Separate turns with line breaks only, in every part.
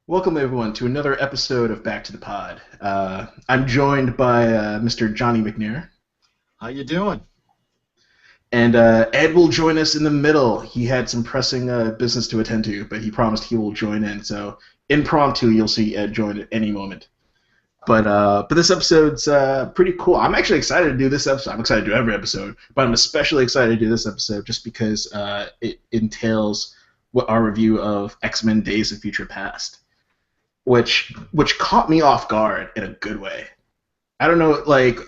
Welcome everyone to another episode of Back to the Pod. I'm joined by Mr. Johnny McNair,
How you doing?
and Ed will join us in the middle. He had some pressing business to attend to, but he promised he will join in. So impromptu, you'll see Ed join at any moment. But this episode's pretty cool. I'm actually excited to do this episode. I'm excited to do every episode, but I'm especially excited to do this episode just because it entails our review of X-Men: Days of Future Past. Which caught me off guard in a good way. I don't know, like,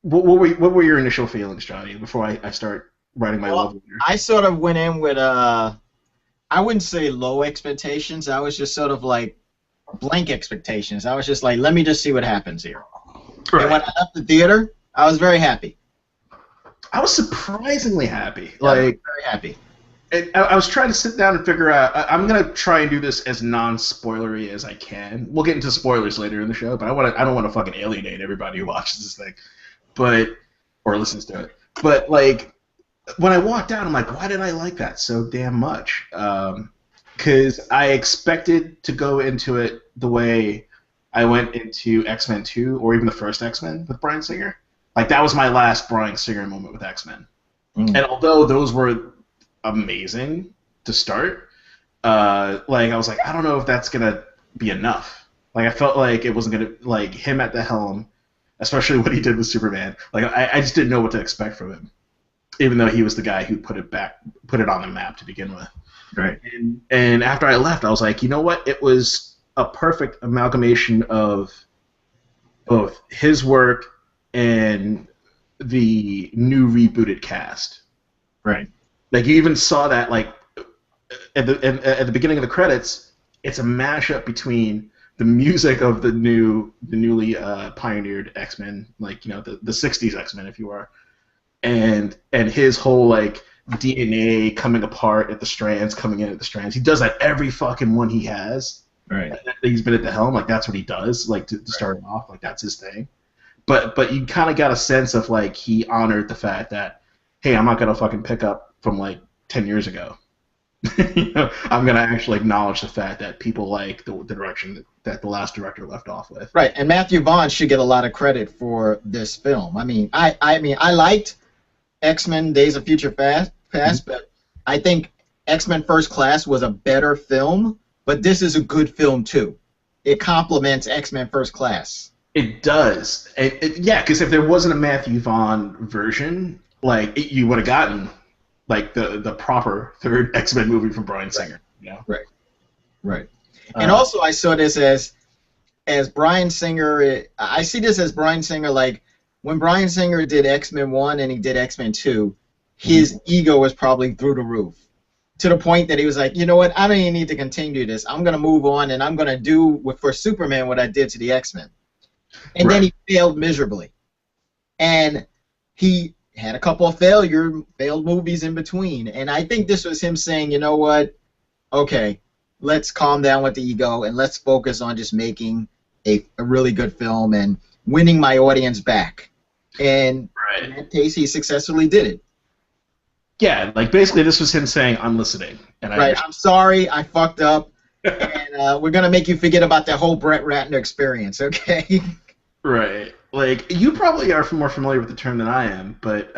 what were your initial feelings, Johnny, before I start writing my love letter?
I sort of went in with I wouldn't say low expectations. I was just sort of like blank expectations. I was just like, let me just see what happens here.
Right.
And when I left the theater, I was very happy.
I was surprisingly happy.
Very happy.
I was trying to sit down and figure out. I'm gonna try and do this as non-spoilery as I can. We'll get into spoilers later in the show, but I don't want to fucking alienate everybody who watches this thing, or listens to it. But like, when I walked out, I'm like, why did I like that so damn much? Because I expected to go into it the way I went into X-Men 2 or even the first X-Men with Bryan Singer. Like, that was my last Bryan Singer moment with X-Men. And although those were amazing to start, like, I was like, I don't know if that's gonna be enough. Like, I felt like it wasn't gonna, like, him at the helm, especially what he did with Superman. Like, I just didn't know what to expect from him, even though he was the guy who put it on the map to begin with.
Right.
And after I left, I was like, you know what? It was a perfect amalgamation of both his work and the new rebooted cast.
Right.
Like, you even saw that, like, at the beginning of the credits, it's a mashup between the music of the newly pioneered X-Men, like, you know, the 60s X-Men, if you are, and his whole, like, DNA coming apart at the strands, coming in at the strands. He does that every fucking one he has.
Right.
He's been at the helm, like, that's what he does, like, to start off, like, that's his thing. But you kind of got a sense of, like, he honored the fact that, hey, I'm not gonna fucking pick up from, like, 10 years ago. You know, I'm gonna actually acknowledge the fact that people like the direction that the last director left off with.
Right. And Matthew Vaughn should get a lot of credit for this film. I mean, I liked X-Men: Days of Future Past, but I think X-Men: First Class was a better film. But this is a good film too. It complements X-Men: First Class.
It does. Yeah, because if there wasn't a Matthew Vaughn version, like, you would have gotten, like, the proper third X-Men movie from Bryan Singer. You know?
Right. And also, I saw this as Bryan Singer. I see this as Bryan Singer, like, when Bryan Singer did X-Men 1 and he did X-Men 2, his ego was probably through the roof, to the point that he was like, you know what, I don't even need to continue this. I'm going to move on, and I'm going to do for Superman what I did to the X-Men. And then he failed miserably. And he had a couple of failed movies in between. And I think this was him saying, you know what, okay, let's calm down with the ego and let's focus on just making a really good film and winning my audience back. And in that case, he successfully did it.
Yeah, like, basically this was him saying, I'm listening. And
I'm sorry, I fucked up, and we're going to make you forget about that whole Brett Ratner experience, okay?
Right. Like, you probably are more familiar with the term than I am, but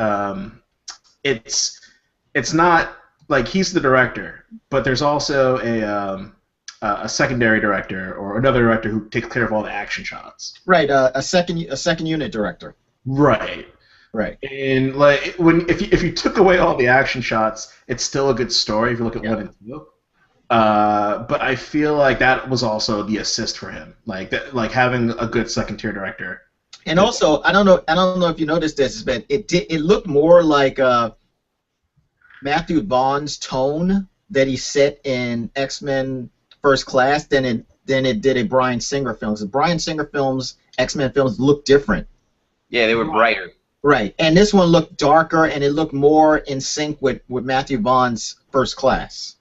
it's not, like, he's the director, but there's also a secondary director or another director who takes care of all the action shots.
Right, a second unit director.
Right.
Right.
And, like, if you took away all the action shots, it's still a good story if you look at 1 and 2. But I feel like that was also the assist for him, like having a good second-tier director.
And also, I don't know if you noticed this, but it looked more like Matthew Vaughn's tone that he set in X-Men: First Class than it did a Bryan Singer films. The Bryan Singer films, X-Men films, look different.
Yeah, they were brighter.
Right, and this one looked darker, and it looked more in sync with Matthew Vaughn's First Class.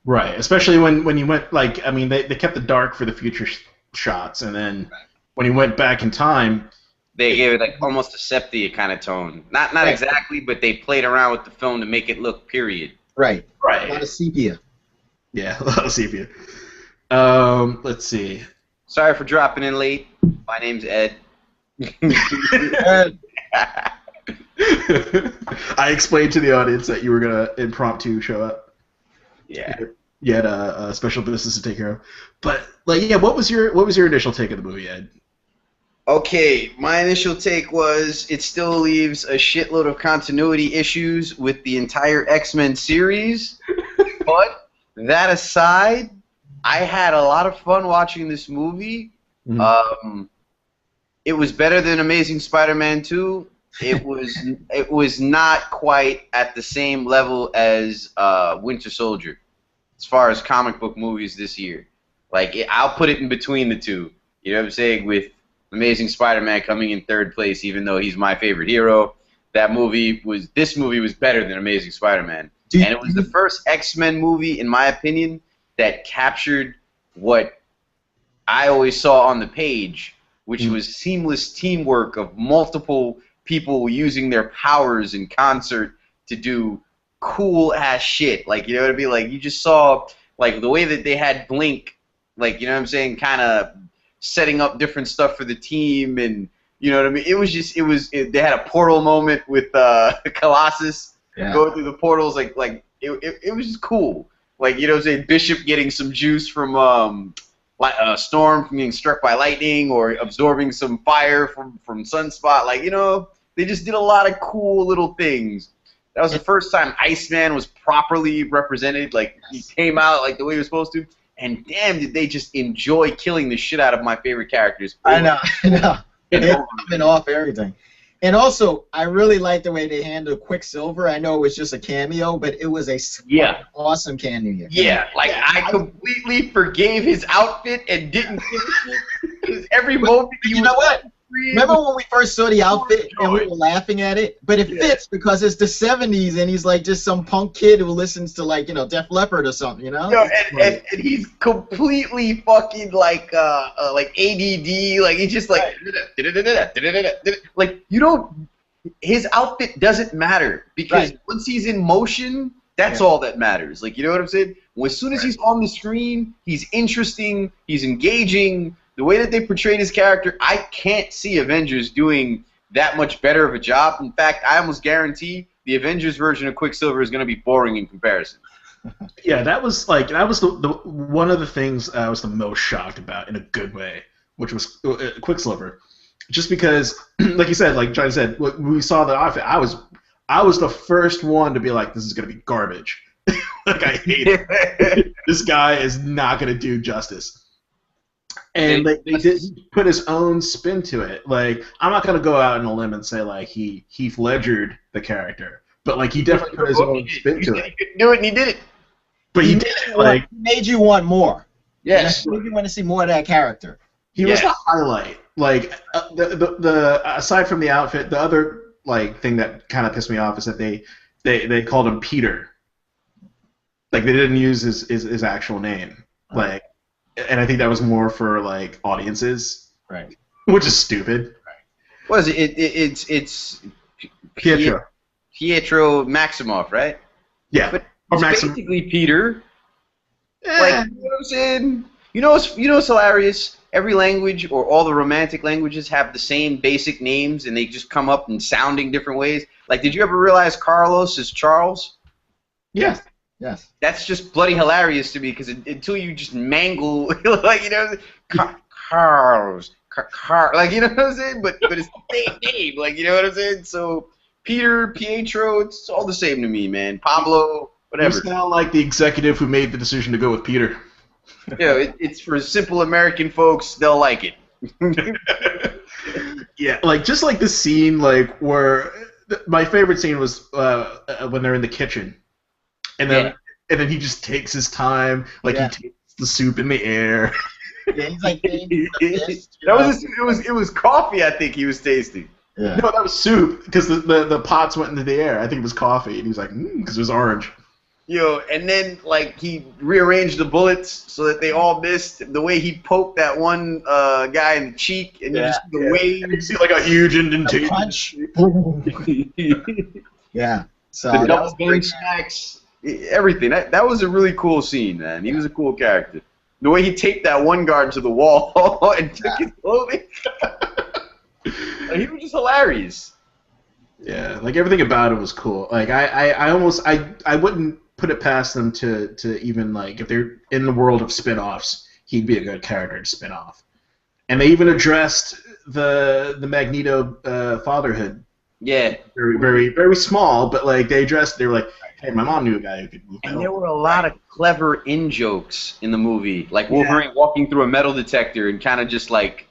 Right, especially when you went, like, I mean, they kept the dark for the future shots, and then when you went back in time,
they gave it, like, almost a sepia kind of tone. Not exactly, but they played around with the film to make it look period.
Right.
Right.
A lot of sepia.
Yeah, a lot of sepia. Let's see.
Sorry for dropping in late. My name's Ed.
I explained to the audience that you were gonna impromptu show up.
Yeah.
You had a special business to take care of. But like, yeah, what was your initial take of the movie, Ed?
Okay, my initial take was it still leaves a shitload of continuity issues with the entire X-Men series. But that aside, I had a lot of fun watching this movie.
Mm-hmm.
It was better than Amazing Spider-Man 2. It was not quite at the same level as Winter Soldier, as far as comic book movies this year. Like, I'll put it in between the two. You know what I'm saying? With Amazing Spider-Man coming in third place, even though he's my favorite hero. This movie was better than Amazing Spider-Man. And it was the first X-Men movie, in my opinion, that captured what I always saw on the page, which was seamless teamwork of multiple people using their powers in concert to do cool-ass shit. Like, you know what I mean? Like, you just saw, like, the way that they had Blink, like, you know what I'm saying, kind of setting up different stuff for the team, and, you know what I mean? They had a portal moment with Colossus going through the portals, like it was just cool. Like, you know what I'm saying, Bishop getting some juice from Storm from getting struck by lightning, or absorbing some fire from Sunspot. Like, you know, they just did a lot of cool little things. That was the first time Iceman was properly represented. Like, he came out like the way he was supposed to. And damn, did they just enjoy killing the shit out of my favorite characters.
I know. They're coming off everything. And also, I really like the way they handled Quicksilver. I know it was just a cameo, but it was a awesome cameo.
Yeah, like, I completely forgave his outfit and didn't finish it. Because every moment
you know what? Remember when we first saw the outfit and we were laughing at it? But it fits because it's the 70s and he's like just some punk kid who listens to, like, you know, Def Leppard or something, you know?
And he's completely fucking like ADD. Like, he's just like, like, you don't, his outfit doesn't matter because once he's in motion, that's all that matters. Like, you know what I'm saying? As soon as he's on the screen, he's interesting, he's engaging. The way that they portrayed his character, I can't see Avengers doing that much better of a job. In fact, I almost guarantee the Avengers version of Quicksilver is going to be boring in comparison.
Yeah, that was the one of the things I was the most shocked about in a good way, which was Quicksilver. Just because, like you said, like John said, when we saw the outfit, I was the first one to be like, this is going to be garbage. Like, I hate it. This guy is not going to do justice. And they did put his own spin to it. Like, I'm not gonna go out on a limb and say like he Heath Ledgered the character, but like he definitely put his own spin to it.
He couldn't do it, and he did it.
But he did it. Like,
he made you want more.
Yes.
He made you want to see more of that character.
He was the highlight. Like, the aside from the outfit, the other like thing that kind of pissed me off is that they called him Peter. Like, they didn't use his actual name. Like. And I think that was more for like audiences,
right?
Which is stupid.
Right. What is it? It's
Pietro
Maximoff, right?
Yeah,
but it's basically Peter. Like, you know what I'm saying? You know what's hilarious? Every language, or all the romantic languages, have the same basic names, and they just come up in sounding different ways. Like, did you ever realize Carlos is Charles?
Yes.
Yes.
That's just bloody hilarious to me, because until you just mangle, like, you know, Carlos, like, you know what I'm saying? But it's the same name, like, you know what I'm saying? So Peter, Pietro, it's all the same to me, man. Pablo, whatever.
You sound like the executive who made the decision to go with Peter.
Yeah, it's for simple American folks. They'll like it.
Yeah, like, just like the scene, like, where my favorite scene was when they're in the kitchen. And then he just takes his time, like he takes the soup in the air.
Yeah, he's like,
it was coffee, I think he was tasting.
Yeah. No, that was soup, because the pots went into the air. I think it was coffee, and he was like, because it was orange.
Yo, and then like he rearranged the bullets so that they all missed. The way he poked that one guy in the cheek, and you just see the wave.
You see like a huge indentation.
Punch. Yeah. So
the double bang smacks. Everything. That was a really cool scene, man. He was a cool character. The way he taped that one guard to the wall and took his clothing. He was just hilarious.
Yeah, like everything about it was cool. Like I wouldn't put it past them to even like if they're in the world of spin-offs, he'd be a good character to spin off. And they even addressed the Magneto fatherhood.
Yeah.
Very, very, very small, but like they were like, hey, my mom knew a guy who could move metal.
And there were a lot of clever in-jokes in the movie. Like Wolverine walking through a metal detector and kind of just like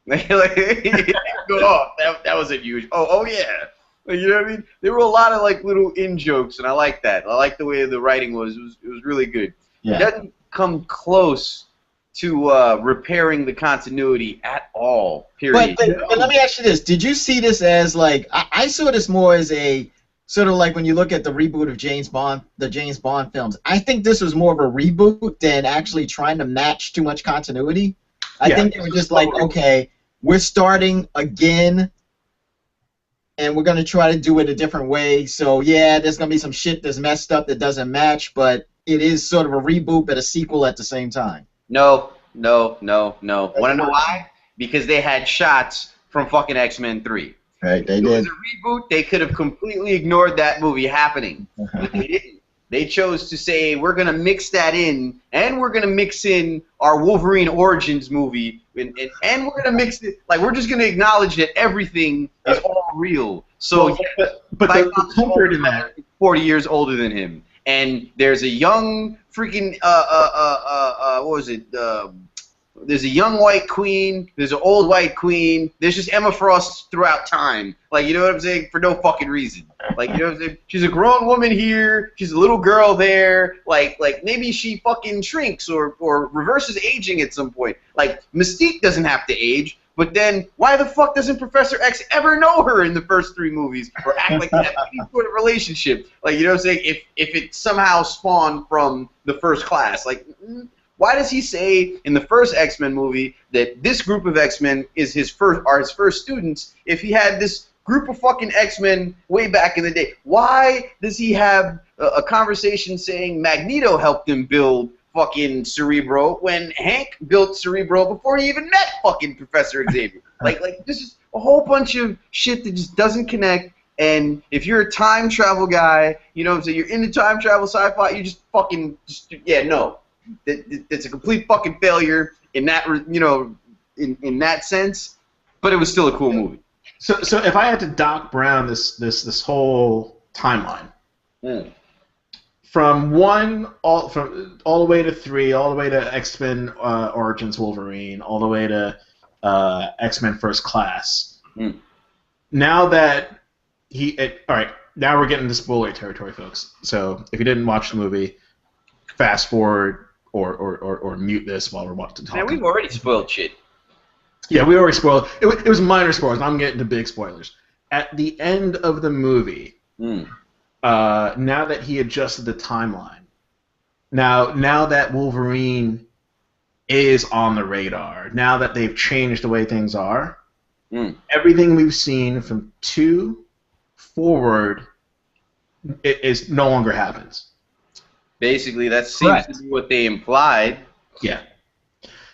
go off. That was a huge oh yeah. Like, you know what I mean? There were a lot of like little in-jokes, and I like that. I like the way the writing was. It was really good.
Yeah.
It doesn't come close to repairing the continuity at all. Period.
But let me ask you this: did you see this as like I saw this more as a sort of like when you look at the reboot of the James Bond films? I think this was more of a reboot than actually trying to match too much continuity. I think they were just like, okay, we're starting again, and we're gonna try to do it a different way. So yeah, there's gonna be some shit that's messed up that doesn't match, but it is sort of a reboot but a sequel at the same time.
No. Want to know why? Because they had shots from fucking X-Men 3.
Right, they
did. It was
did.
a reboot. They could have completely ignored that movie happening, but they didn't. They chose to say, we're going to mix that in, and we're going to mix in our Wolverine Origins movie, and we're going to mix it, like, we're just going to acknowledge that everything is all real. So,
but the comfort in that,
40 years older than him. And there's a young freaking what was it? There's a young white queen. There's an old white queen. There's just Emma Frost throughout time. Like, you know what I'm saying? For no fucking reason. Like, you know what I'm saying? She's a grown woman here. She's a little girl there. Like maybe she fucking shrinks or reverses aging at some point. Like, Mystique doesn't have to age. But then, why the fuck doesn't Professor X ever know her in the first 3 movies or act like they have any sort of relationship? Like, you know what I'm saying? If it somehow spawned from the first class, like, why does he say in the first X-Men movie that this group of X-Men is his first students if he had this group of fucking X-Men way back in the day? Why does he have a conversation saying Magneto helped him build fucking Cerebro when Hank built Cerebro before he even met fucking Professor Xavier? Like this is a whole bunch of shit that just doesn't connect. And if you're a time travel guy, you know what I'm saying, you're into time travel sci-fi, you just fucking no. It's a complete fucking failure in that, you know, in that sense. But it was still a cool movie.
So if I had to Doc Brown this whole timeline. From all the way to 3, all the way to X-Men Origins Wolverine, all the way to X-Men First Class. Now that all right, now we're getting into spoiler territory, folks. So if you didn't watch the movie, fast forward or mute this while we're about to talk.
Man, we've already spoiled shit.
Yeah, we already spoiled. It was minor spoilers. I'm getting to big spoilers. At the end of the movie. Now that he adjusted the timeline, now that Wolverine is on the radar, now that they've changed the way things are, everything we've seen from 2 forward is no longer happens.
Basically, that seems to be what they implied.
Yeah.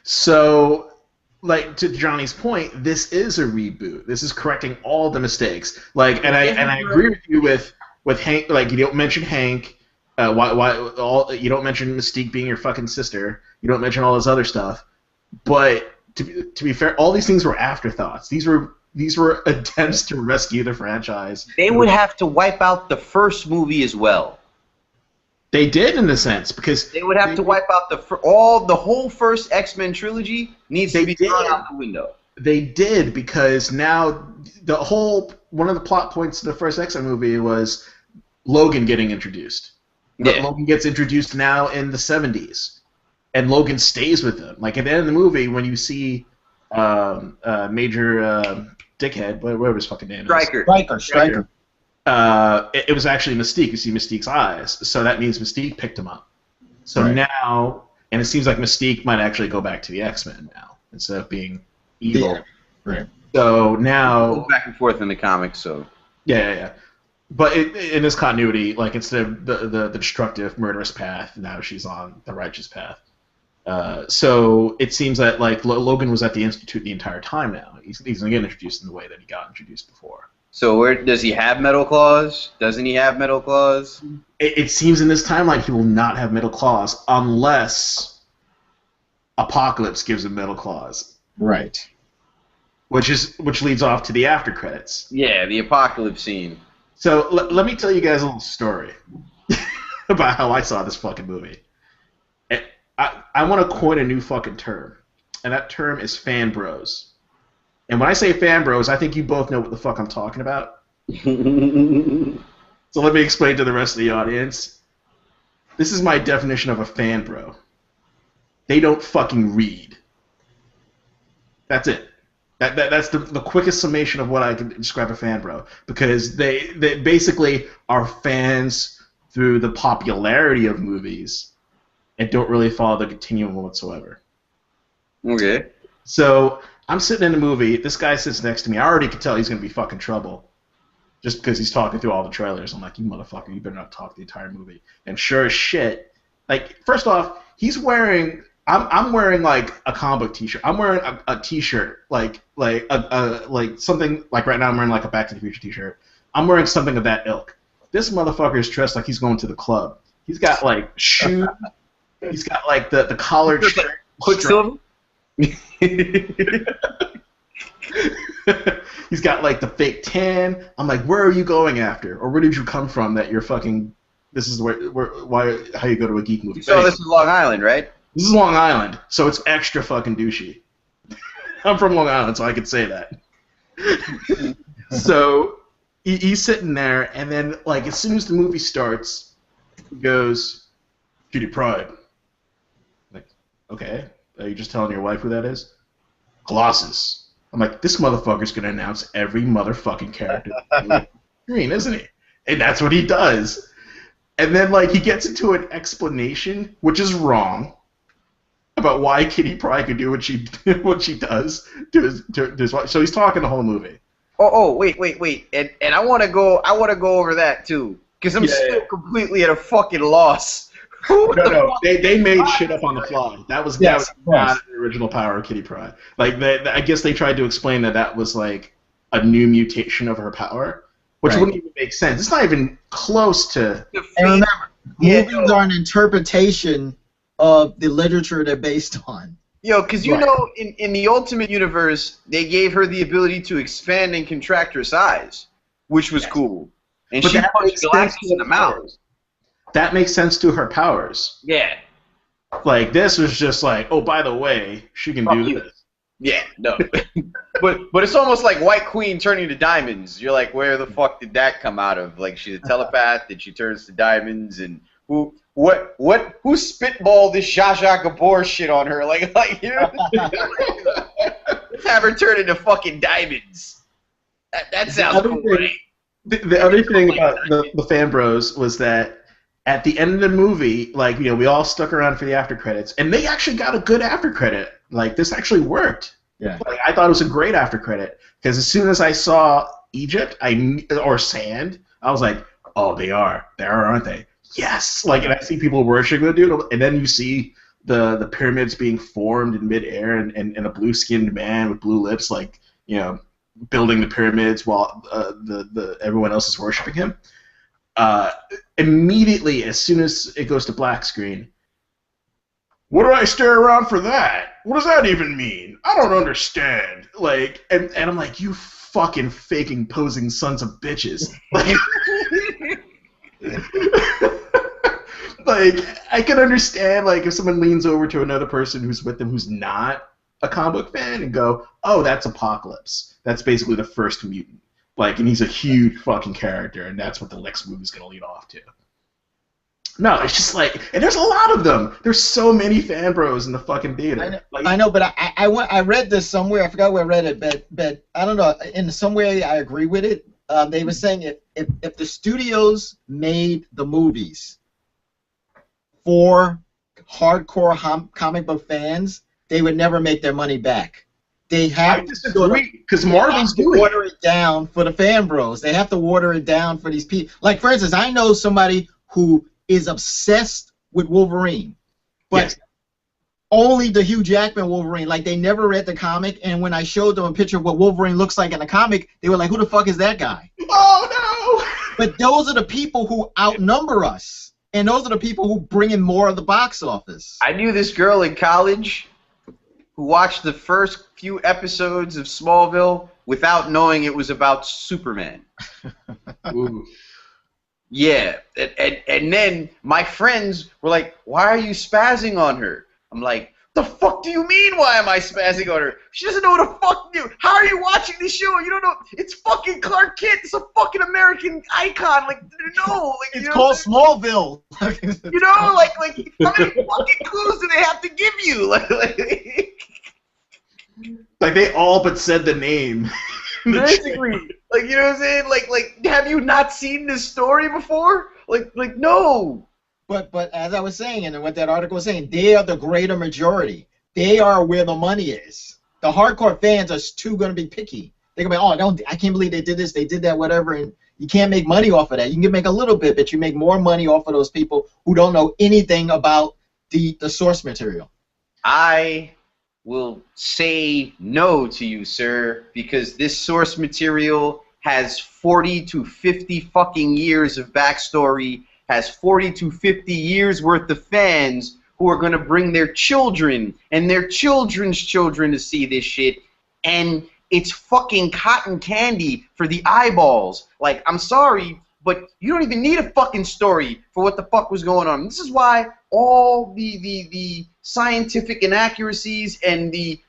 So, like to Johnny's point, this is a reboot. This is correcting all the mistakes. Like, and I agree with you with Hank. Like, you don't mention Hank. You don't mention Mystique being your fucking sister. You don't mention all this other stuff. But to be fair, all these things were afterthoughts. These were attempts to rescue the franchise.
They would have to wipe out the first movie as well.
They did, in a sense, because
they would have to wipe out the whole first X-Men trilogy needs to be thrown out the window.
They did, because now one of the plot points of the first X-Men movie was Logan getting introduced. Yeah. Logan gets introduced now in the 70s, and Logan stays with them. Like at the end of the movie, when you see Major Dickhead, whatever his fucking name is,
Stryker.
It was actually Mystique. You see Mystique's eyes, so that means Mystique picked him up. So now, and it seems like Mystique might actually go back to the X-Men now instead of being evil.
Yeah. Right.
So now,
go back and forth in the comics. So
yeah. But in this continuity, like instead of the destructive, murderous path, now she's on the righteous path. So it seems that like Logan was at the Institute the entire time now. He's going to get introduced in the way that he got introduced before.
So where does he have metal claws? Doesn't he have metal claws?
It seems in this timeline he will not have metal claws unless Apocalypse gives him metal claws.
Right.
Which leads off to the after credits.
Yeah, the Apocalypse scene.
So let me tell you guys a little story about how I saw this fucking movie. I want to coin a new fucking term, and that term is FanBros. And when I say FanBros, I think you both know what the fuck I'm talking about. So let me explain to the rest of the audience. This is my definition of a fan bro. They don't fucking read. That's it. That's the quickest summation of what I can describe a fan bro. Because they basically are fans through the popularity of movies and don't really follow the continuum whatsoever.
Okay.
So I'm sitting in the movie. This guy sits next to me. I already could tell he's going to be fucking trouble. Just because he's talking through all the trailers. I'm like, you motherfucker, you better not talk the entire movie. And sure as shit, like, first off, he's wearing... I'm wearing like a comic book T-shirt. I'm wearing a T-shirt like something like right now. I'm wearing like a Back to the Future T-shirt. I'm wearing something of that ilk. This motherfucker is dressed like he's going to the club. He's got like shoes. He's got like the collared shirt.
Quicksilver.
He's got like the fake tan. I'm like, where are you going after, or where did you come from that you're fucking? This is how you go to a geek movie.
So this is Long Island, right?
This is Long Island, so it's extra fucking douchey. I'm from Long Island, so I could say that. So he's sitting there, and then like as soon as the movie starts, he goes, "Kitty Pryde." Like, okay, are you just telling your wife who that is? Colossus. I'm like, this motherfucker's gonna announce every motherfucking character on the screen, isn't he? And that's what he does. And then like he gets into an explanation, which is wrong, about why Kitty Pryde could do what she does to his wife. So he's talking the whole movie.
Wait, and I want to go over that too, because I'm still completely at a fucking loss.
No, they made shit up on the fly. That was not the original power of Kitty Pryde. Like I guess they tried to explain that was like a new mutation of her power, which wouldn't even make sense. It's not even close to.
And remember, movies are an interpretation of the literature they're based on.
Yo, because you know, in the Ultimate Universe, they gave her the ability to expand and contract her size, which was cool. And
but
she punched Galactus in the mouth.
That makes sense to her powers.
Yeah.
Like, this was just like, oh, by the way, she can do this.
Yeah, no. but it's almost like White Queen turning to diamonds. You're like, where the fuck did that come out of? Like, she's a telepath, and she turns to diamonds, and who spitballed this Zsa Zsa Gabor shit on her? Like you know, let's have her turn into fucking diamonds. That sounds cool, right?
The other thing about the fan bros was that at the end of the movie, like, you know, we all stuck around for the after credits, and they actually got a good after credit. Like, this actually worked.
Yeah.
Like, I thought it was a great after credit, because as soon as I saw Egypt or sand, I was like, oh, they are. They are, aren't they? Yes! Like, and I see people worshiping the dude, and then you see the pyramids being formed in midair, and a blue-skinned man with blue lips, like, you know, building the pyramids while everyone else is worshiping him. Immediately, as soon as it goes to black screen, what do I stare around for that? What does that even mean? I don't understand. Like, and I'm like, you fucking faking posing sons of bitches. Like, like, I can understand, like, if someone leans over to another person who's with them who's not a comic book fan and go, oh, that's Apocalypse. That's basically the first mutant. Like, and he's a huge fucking character, and that's what the next movie's going to lead off to. No, it's just like, and there's a lot of them. There's so many fan bros in the fucking theater.
I know, but I read this somewhere. I forgot where I read it, but I don't know. In some way, I agree with it. They were saying if the studios made the movies for hardcore comic book fans, they would never make their money back. They have
to because Marvel's doing
water it down for the fan bros. They have to water it down for these people. Like, for instance, I know somebody who is obsessed with Wolverine, but only the Hugh Jackman Wolverine. Like, they never read the comic, and when I showed them a picture of what Wolverine looks like in the comic, they were like, who the fuck is that guy?
Oh, no!
But those are the people who outnumber us, and those are the people who bring in more of the box office.
I knew this girl in college who watched the first few episodes of Smallville without knowing it was about Superman.
Ooh.
Yeah, and then my friends were like, why are you spazzing on her? I'm like, the fuck do you mean, why am I spazzing on her? She doesn't know what the fuck to do. How are you watching this show? You don't know. It's fucking Clark Kent. It's a fucking American icon. Like, no. Like,
it's called Smallville.
You know, like, how many fucking clues do they have to give you?
Like they all but said the name.
Basically. Like, you know what I'm saying? Like, have you not seen this story before? Like, no.
But as I was saying, and what that article was saying, they are the greater majority. They are where the money is. The hardcore fans are too going to be picky. They're going to be, oh, I can't believe they did this, they did that, whatever, and you can't make money off of that. You can make a little bit, but you make more money off of those people who don't know anything about the source material.
I will say no to you, sir, because this source material has 40 to 50 fucking years of backstory, has 40 to 50 years worth of fans who are going to bring their children and their children's children to see this shit, and it's fucking cotton candy for the eyeballs. Like, I'm sorry, but you don't even need a fucking story for what the fuck was going on. This is why all the scientific inaccuracies and the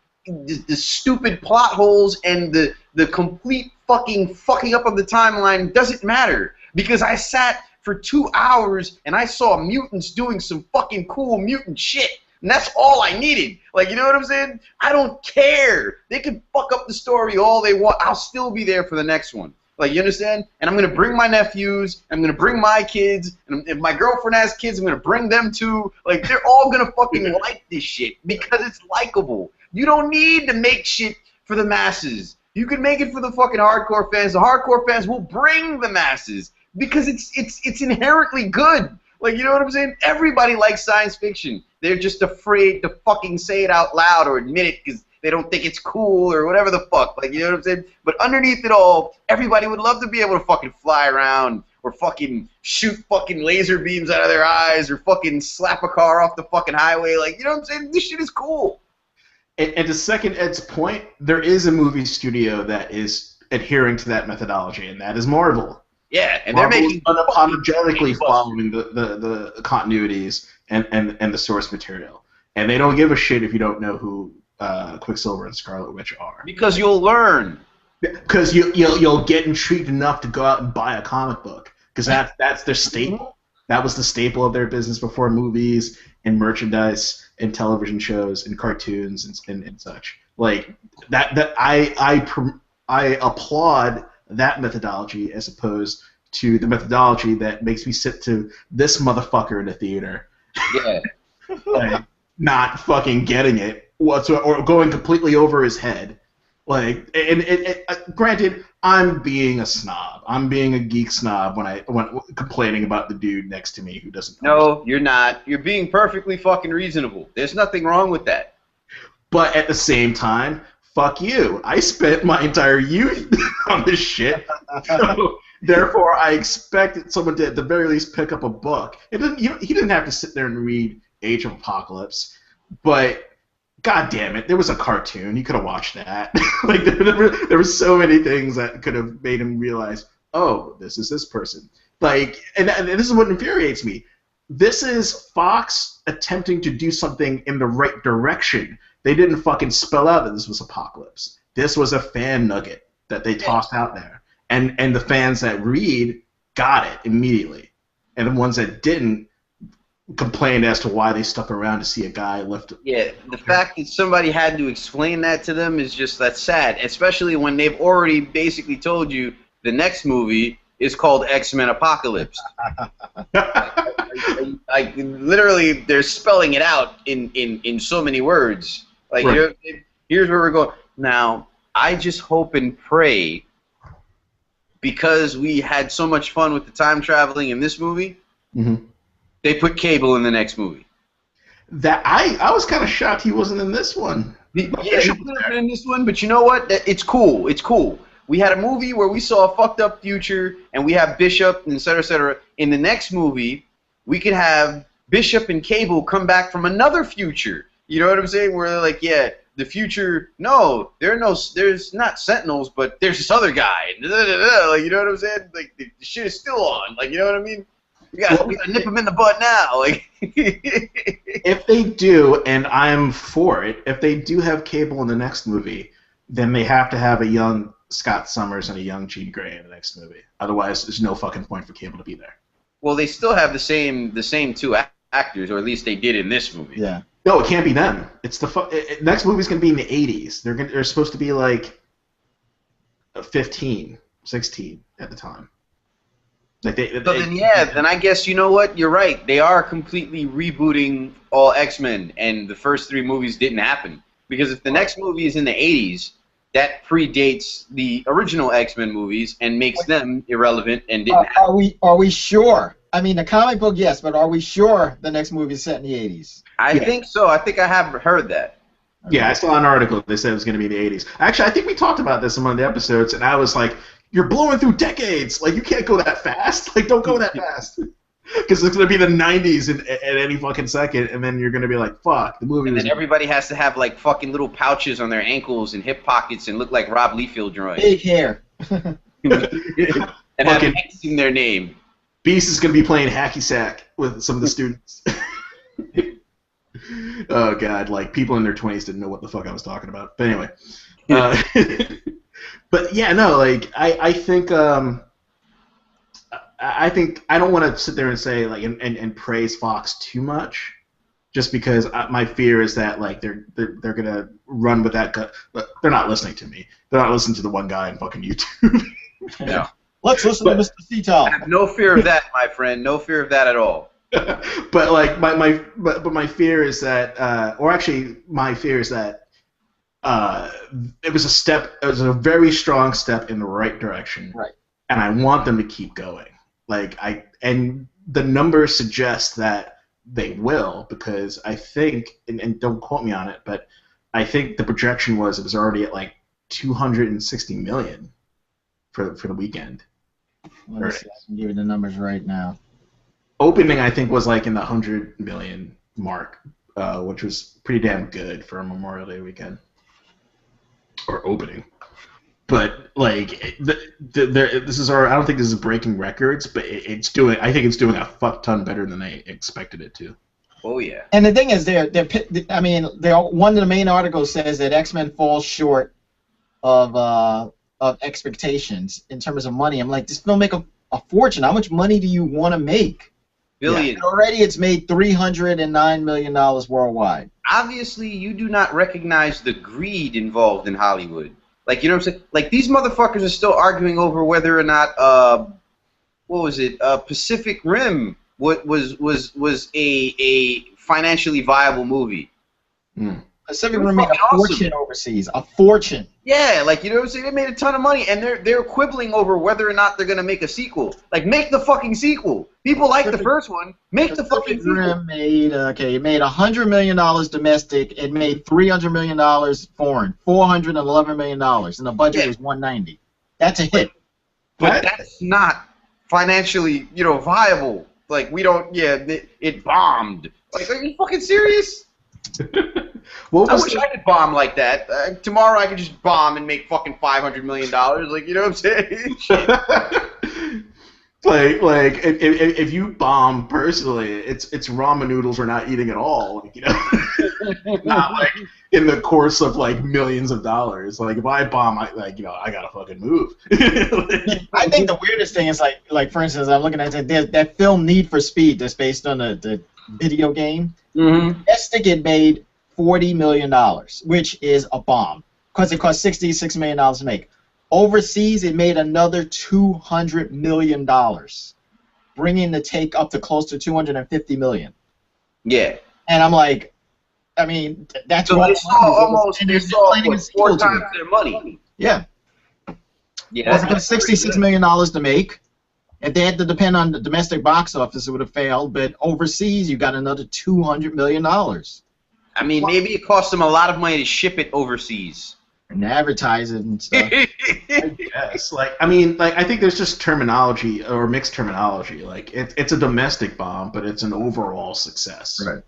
stupid plot holes and the complete fucking fucking up of the timeline doesn't matter. Because I sat for 2 hours and I saw mutants doing some fucking cool mutant shit. And that's all I needed. Like, you know what I'm saying? I don't care. They can fuck up the story all they want. I'll still be there for the next one. Like, you understand? And I'm going to bring my nephews. I'm going to bring my kids. And if my girlfriend has kids, I'm going to bring them too. Like, they're all going to fucking like this shit because it's likable. You don't need to make shit for the masses. You can make it for the fucking hardcore fans. The hardcore fans will bring the masses because it's inherently good. Like, you know what I'm saying? Everybody likes science fiction. They're just afraid to fucking say it out loud or admit it because they don't think it's cool or whatever the fuck. Like, you know what I'm saying? But underneath it all, everybody would love to be able to fucking fly around or fucking shoot fucking laser beams out of their eyes or fucking slap a car off the fucking highway. Like, you know what I'm saying? This shit is cool.
And to second Ed's point, there is a movie studio that is adhering to that methodology, and that is Marvel.
Yeah, and
Marvel
they're making
unapologetically following the continuities and the source material, and they don't give a shit if you don't know who Quicksilver and Scarlet Witch are.
Because you'll learn.
Because you'll get intrigued enough to go out and buy a comic book. Because that's their staple. That was the staple of their business before movies and merchandise and television shows and cartoons and such. Like that I applaud that methodology as opposed to the methodology that makes me sit to this motherfucker in the theater.
Yeah.
Like, not fucking getting it whatsoever, or going completely over his head. Like, and granted, I'm being a snob. I'm being a geek snob when complaining about the dude next to me who doesn't know.
No, you're not. You're being perfectly fucking reasonable. There's nothing wrong with that.
But at the same time, fuck you. I spent my entire youth on this shit. So, therefore, I expected someone to, at the very least, pick up a book. He didn't have to sit there and read Age of Apocalypse, but God damn it, there was a cartoon. You could have watched that. Like there were so many things that could have made him realize, oh, this is this person. Like, and this is what infuriates me. This is Fox attempting to do something in the right direction. They didn't fucking spell out that this was Apocalypse. This was a fan nugget that they tossed out there, and the fans that read got it immediately, and the ones that didn't complained as to why they stuck around to see a guy lift.
Yeah, the fact that somebody had to explain that to them is just that's sad, especially when they've already basically told you the next movie is called X-Men Apocalypse. Like literally, they're spelling it out in so many words. Like, right. Here's where we're going. Now, I just hope and pray, because we had so much fun with the time traveling in this movie,
mm-hmm.
They put Cable in the next movie.
That I was kind of shocked he wasn't in this one.
Yeah, he could have been in this one, but you know what? It's cool. It's cool. We had a movie where we saw a fucked up future, and we have Bishop, and et cetera, et cetera. In the next movie, we could have Bishop and Cable come back from another future. You know what I'm saying? Where they're like, yeah, the future. No, there's not Sentinels, but there's this other guy. Like, you know what I'm saying? Like the shit is still on. Like, you know what I mean? We gotta nip him in the butt now. Like,
if they do, and I'm for it, if they do have Cable in the next movie, then they have to have a young Scott Summers and a young Jean Grey in the next movie. Otherwise, there's no fucking point for Cable to be there.
well, they still have the same two actors, or at least they did in this movie.
Yeah.
No, it can't be them. It's the next movie's gonna be in the 80s. They're supposed to be like 15, 16 at the time. Like
then I guess you know what? You're right. They are completely rebooting all X-Men, and the first 3 movies didn't happen. Because if the next movie is in the 80s, that predates the original X-Men movies and makes them irrelevant and didn't happen.
Are we sure? I mean, the comic book, yes, but are we sure the next movie is set in the 80s?
I think so. I think I have heard that.
Yeah, I saw an article that said it was going to be in the 80s. Actually, I think we talked about this in one of the episodes, and I was like, you're blowing through decades. Like, you can't go that fast. Like, don't go that fast. Because it's going to be the 90s at any fucking second, and then you're going to be like, fuck, the movie
And
was...
then everybody has to have, like, fucking little pouches on their ankles and hip pockets and look like Rob Liefeld drawings.
Big hair.
And have X in their name.
Beast is going to be playing hacky sack with some of the students. Oh, God, like, people in their 20s didn't know what the fuck I was talking about. But anyway. But, yeah, no, like, I think I don't want to sit there and say, like, and praise Fox too much, just because my fear is that, like, they're going to run with that. But they're not listening to me. They're not listening to the one guy on fucking YouTube.
No.
Let's listen to Mr. Seatal.
I have no fear of that, my friend. No fear of that at all.
But like my fear is that, or actually my fear is that it was a step. It was a very strong step in the right direction.
Right.
And I want them to keep going. And the numbers suggest that they will, because I think, and don't quote me on it, but I think the projection was it was already at like 260 million for the weekend.
Let me see. I can give you the numbers right now.
Opening, I think, was like in the 100 million mark, which was pretty damn good for a Memorial Day weekend. Or opening. But, like, this is I don't think this is breaking records, but I think it's doing a fuck ton better than they expected it to.
Oh, yeah.
And the thing is, one of the main articles says that X-Men falls short of expectations in terms of money. I'm like, this film make a fortune. How much money do you want to make?
Billion.
Yeah. Already it's made $309 million worldwide.
Obviously, you do not recognize the greed involved in Hollywood. Like, you know what I'm saying? Like, these motherfuckers are still arguing over whether or not, Pacific Rim was a financially viable movie.
Pacific Rim made a fortune overseas. A fortune.
Yeah, like, you know what I'm saying? They made a ton of money, and they're quibbling over whether or not they're going to make a sequel. Like, make the fucking sequel. People like the first one. Make the fucking sequel.
Pacific Rim made, it made $100 million domestic. It made $300 million foreign. $411 million, and the budget was $190. That's a hit.
But that's not financially, viable. Like, it bombed. Like, are you fucking serious? I wish I could bomb like that. Tomorrow I could just bomb and make fucking $500 million. Like, you know what I'm saying?
like if you bomb personally, it's ramen noodles we're not eating at all. Like, not like in the course of like millions of dollars. Like, if I bomb, I gotta fucking move.
I think the weirdest thing is like for instance, I'm looking at that film Need for Speed that's based on the video game.
Mm-hmm.
Domestic it made $40 million, which is a bomb, because it cost $66 million to make. Overseas, it made another $200 million, bringing the take up to close to $250 million.
Yeah.
And I'm like, I mean, that's
so
what
they saw four times their money.
Yeah.
Yeah.
It cost $66 million to make. If they had to depend on the domestic box office, it would have failed. But overseas, you got another $200 million.
I mean, maybe it cost them a lot of money to ship it overseas.
And advertise it and stuff.
I guess. I think there's just terminology or mixed terminology. Like it's a domestic bomb, but it's an overall success.
Right.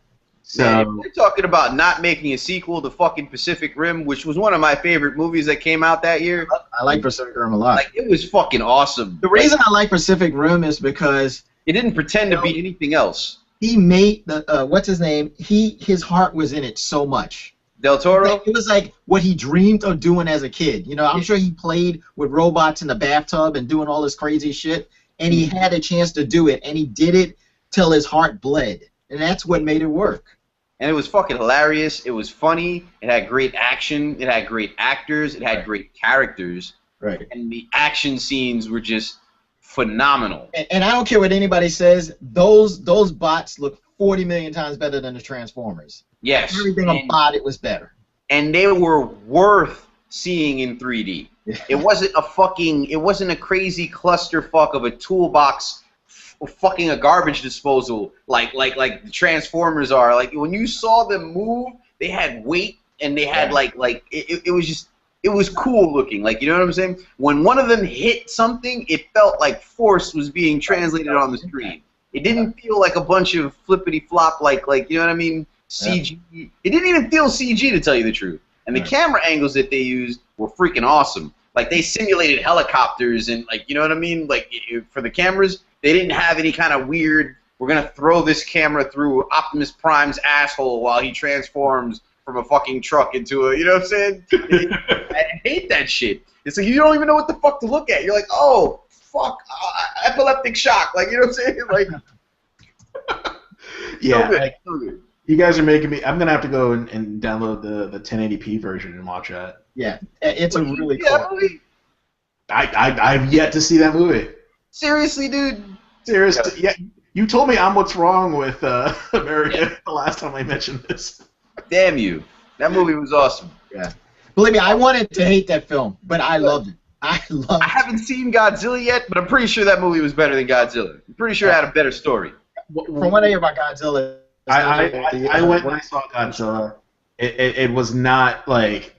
So
Man, we're talking about not making a sequel to fucking Pacific Rim, which was one of my favorite movies that came out that year.
I like Pacific Rim a lot.
Like, it was fucking awesome.
The reason I like Pacific Rim is because
it didn't pretend to be anything else.
he made the what's his name? His heart was in it so much.
Del Toro?
It was like what he dreamed of doing as a kid. You know, I'm sure he played with robots in the bathtub and doing all this crazy shit, and he had a chance to do it, and he did it till his heart bled, and that's what made it work.
And it was fucking hilarious. It was funny. It had great action. It had great actors. It had great characters.
Right.
And the action scenes were just phenomenal.
And I don't care what anybody says, those bots look 40 million times better than the Transformers.
Yes.
Everything about it was better.
And they were worth seeing in 3D. It wasn't a crazy clusterfuck of a toolbox fucking a garbage disposal like the Transformers are. Like, when you saw them move, they had weight, and they had it was cool looking. Like, you know what I'm saying? When one of them hit something, it felt like force was being translated on the screen. It didn't feel like a bunch of flippity flop like you know what I mean? CG. It didn't even feel CG, to tell you the truth. And the camera angles that they used were freaking awesome. Like, they simulated helicopters, and, like, you know what I mean? Like, for the cameras, they didn't have any kind of weird, we're going to throw this camera through Optimus Prime's asshole while he transforms from a fucking truck into a, you know what I'm saying? I hate that shit. It's like, you don't even know what the fuck to look at. You're like, oh, fuck, epileptic shock. Like, you know what I'm saying? Like,
yeah. You guys are making me, I'm going to have to go and download the 1080p version and watch that.
Yeah, it's a really cool
movie.
I've yet to see that movie.
Seriously, dude?
Seriously, yeah. You told me I'm what's wrong with America the last time I mentioned this.
Damn you. That movie was awesome.
Yeah. Believe me, I wanted to hate that film, but I loved it. I
haven't seen Godzilla yet, but I'm pretty sure that movie was better than Godzilla. I'm pretty sure it had a better story.
From what I hear about Godzilla,
I went and I saw Godzilla. It was not like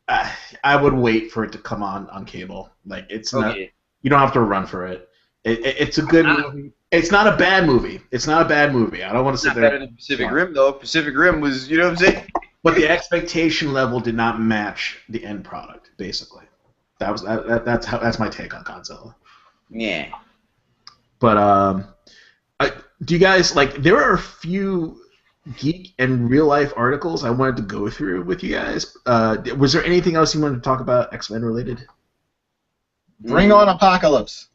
I would wait for it to come on cable. Like, it's not. You don't have to run for it. It's a good movie. It's not a bad movie. It's not a bad movie. I don't want to sit there.
Not better than Pacific Rim, though. Pacific Rim was, you know what I'm saying?
But the expectation level did not match the end product, basically. That's my take on Godzilla.
Yeah.
But do you guys like? There are a few geek and real life articles I wanted to go through with you guys. Was there anything else you wanted to talk about X-Men related?
Bring on Apocalypse.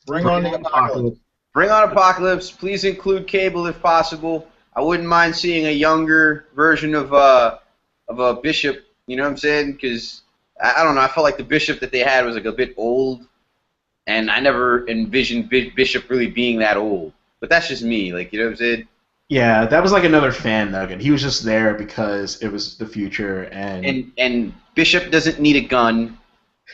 Bring on the Apocalypse.
Bring on Apocalypse. Please include Cable if possible. I wouldn't mind seeing a younger version of a Bishop. You know what I'm saying? Because I don't know. I felt like the Bishop that they had was like a bit old, and I never envisioned Bishop really being that old. But that's just me. Like, you know what I'm saying?
Yeah, that was like another fan nugget. He was just there because it was the future,
and Bishop doesn't need a gun.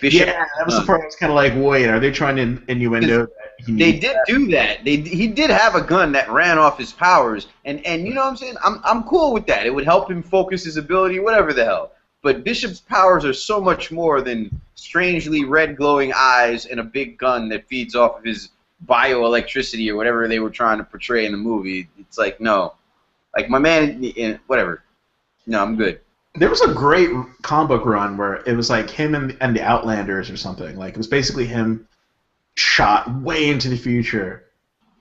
Bishop,
yeah, that was the part I was kind of like, wait, are they trying to innuendo that he
They did do that. He did have a gun that ran off his powers, and you know what I'm saying? I'm cool with that. It would help him focus his ability, whatever the hell. But Bishop's powers are so much more than strangely red glowing eyes and a big gun that feeds off of his bioelectricity or whatever they were trying to portray in the movie. It's like, no. Like, my man, whatever. No, I'm good.
There was a great comic book run where it was like him and the Outlanders or something. Like, it was basically him shot way into the future,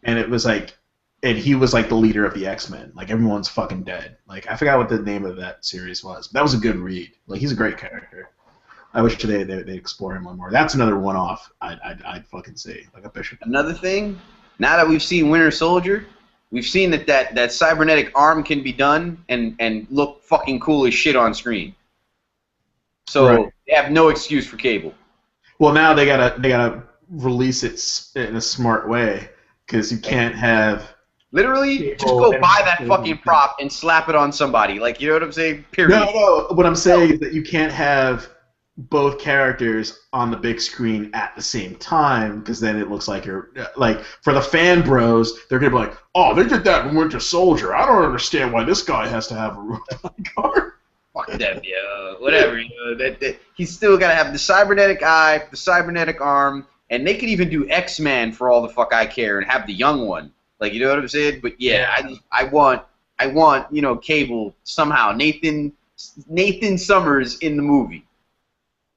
and it was like, and he was like the leader of the X-Men. Like, everyone's fucking dead. Like, I forgot what the name of that series was, but that was a good read. Like, he's a great character. I wish today they'd explore him one more. That's another one-off I'd fucking see, like a Bishop.
Another thing, now that we've seen Winter Soldier, we've seen that cybernetic arm can be done and look fucking cool as shit on screen. So they have no excuse for Cable.
Well, now they gotta release it in a smart way, because you can't have.
Literally, just go buy that fucking prop and slap it on somebody. Like, you know what I'm saying? Period.
No. What I'm saying is that you can't have both characters on the big screen at the same time, because then it looks like you're like, for the FanBros, they're gonna be like, oh, they did that in Winter Soldier. I don't understand why this guy has to have a robot car.
Fuck them, whatever. He's still gotta have the cybernetic eye, the cybernetic arm, and they could even do X-Men for all the fuck I care and have the young one. Like, you know what I'm saying? But yeah, I want Cable somehow. Nathan Summers in the movie.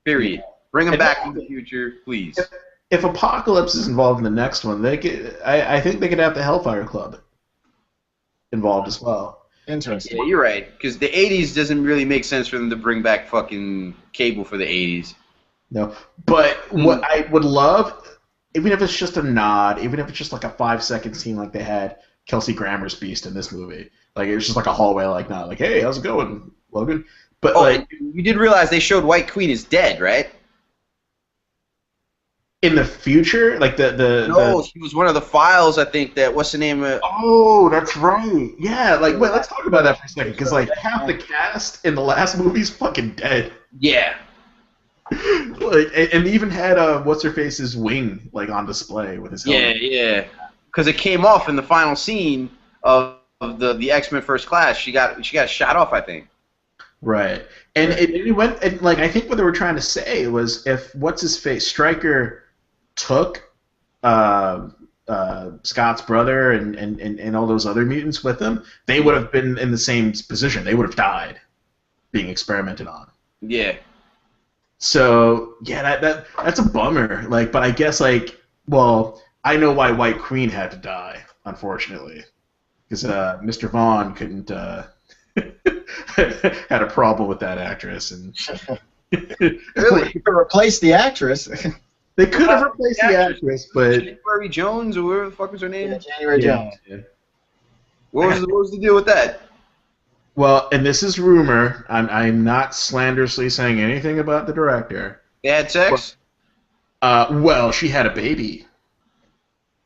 Period. Bring him back from the future, please.
If Apocalypse is involved in the next one, I think they could have the Hellfire Club involved as well.
Interesting.
Yeah, you're right. Because the 80s doesn't really make sense for them to bring back fucking Cable for the 80s.
No. But what I would love, even if it's just a nod, even if it's just like a 5-second scene like they had Kelsey Grammer's Beast in this movie. Like, it was just like a hallway nod. Like, hey, how's it going, Logan? But like,
you did realize they showed White Queen is dead, right?
In the future, like
she was one of the files. I think that what's the name of?
Oh, that's right. Yeah, like wait, let's talk about that for a second, because like half the cast in the last movie's fucking dead.
Yeah.
Like, and they even had what's her face's wing like on display with his helmet.
Yeah. Because it came off in the final scene of the X-Men First Class. She got shot off, I think.
Right, and it went, and like I think what they were trying to say was, if what's his face Stryker took Scott's brother and all those other mutants with him, they would have been in the same position. They would have died, being experimented on.
Yeah.
So yeah, that's a bummer. Like, but I guess like, well, I know why White Queen had to die, unfortunately, because Mr. Vaughn couldn't. Had a problem with that actress, and
really, you could replace the actress.
They could have replaced the actress, but
January Jones, or whatever the fuck was her name?
Yeah, January Jones.
Yeah.
What was the deal with that?
Well, and this is rumor. I'm not slanderously saying anything about the director.
They had sex.
Well, she had a baby,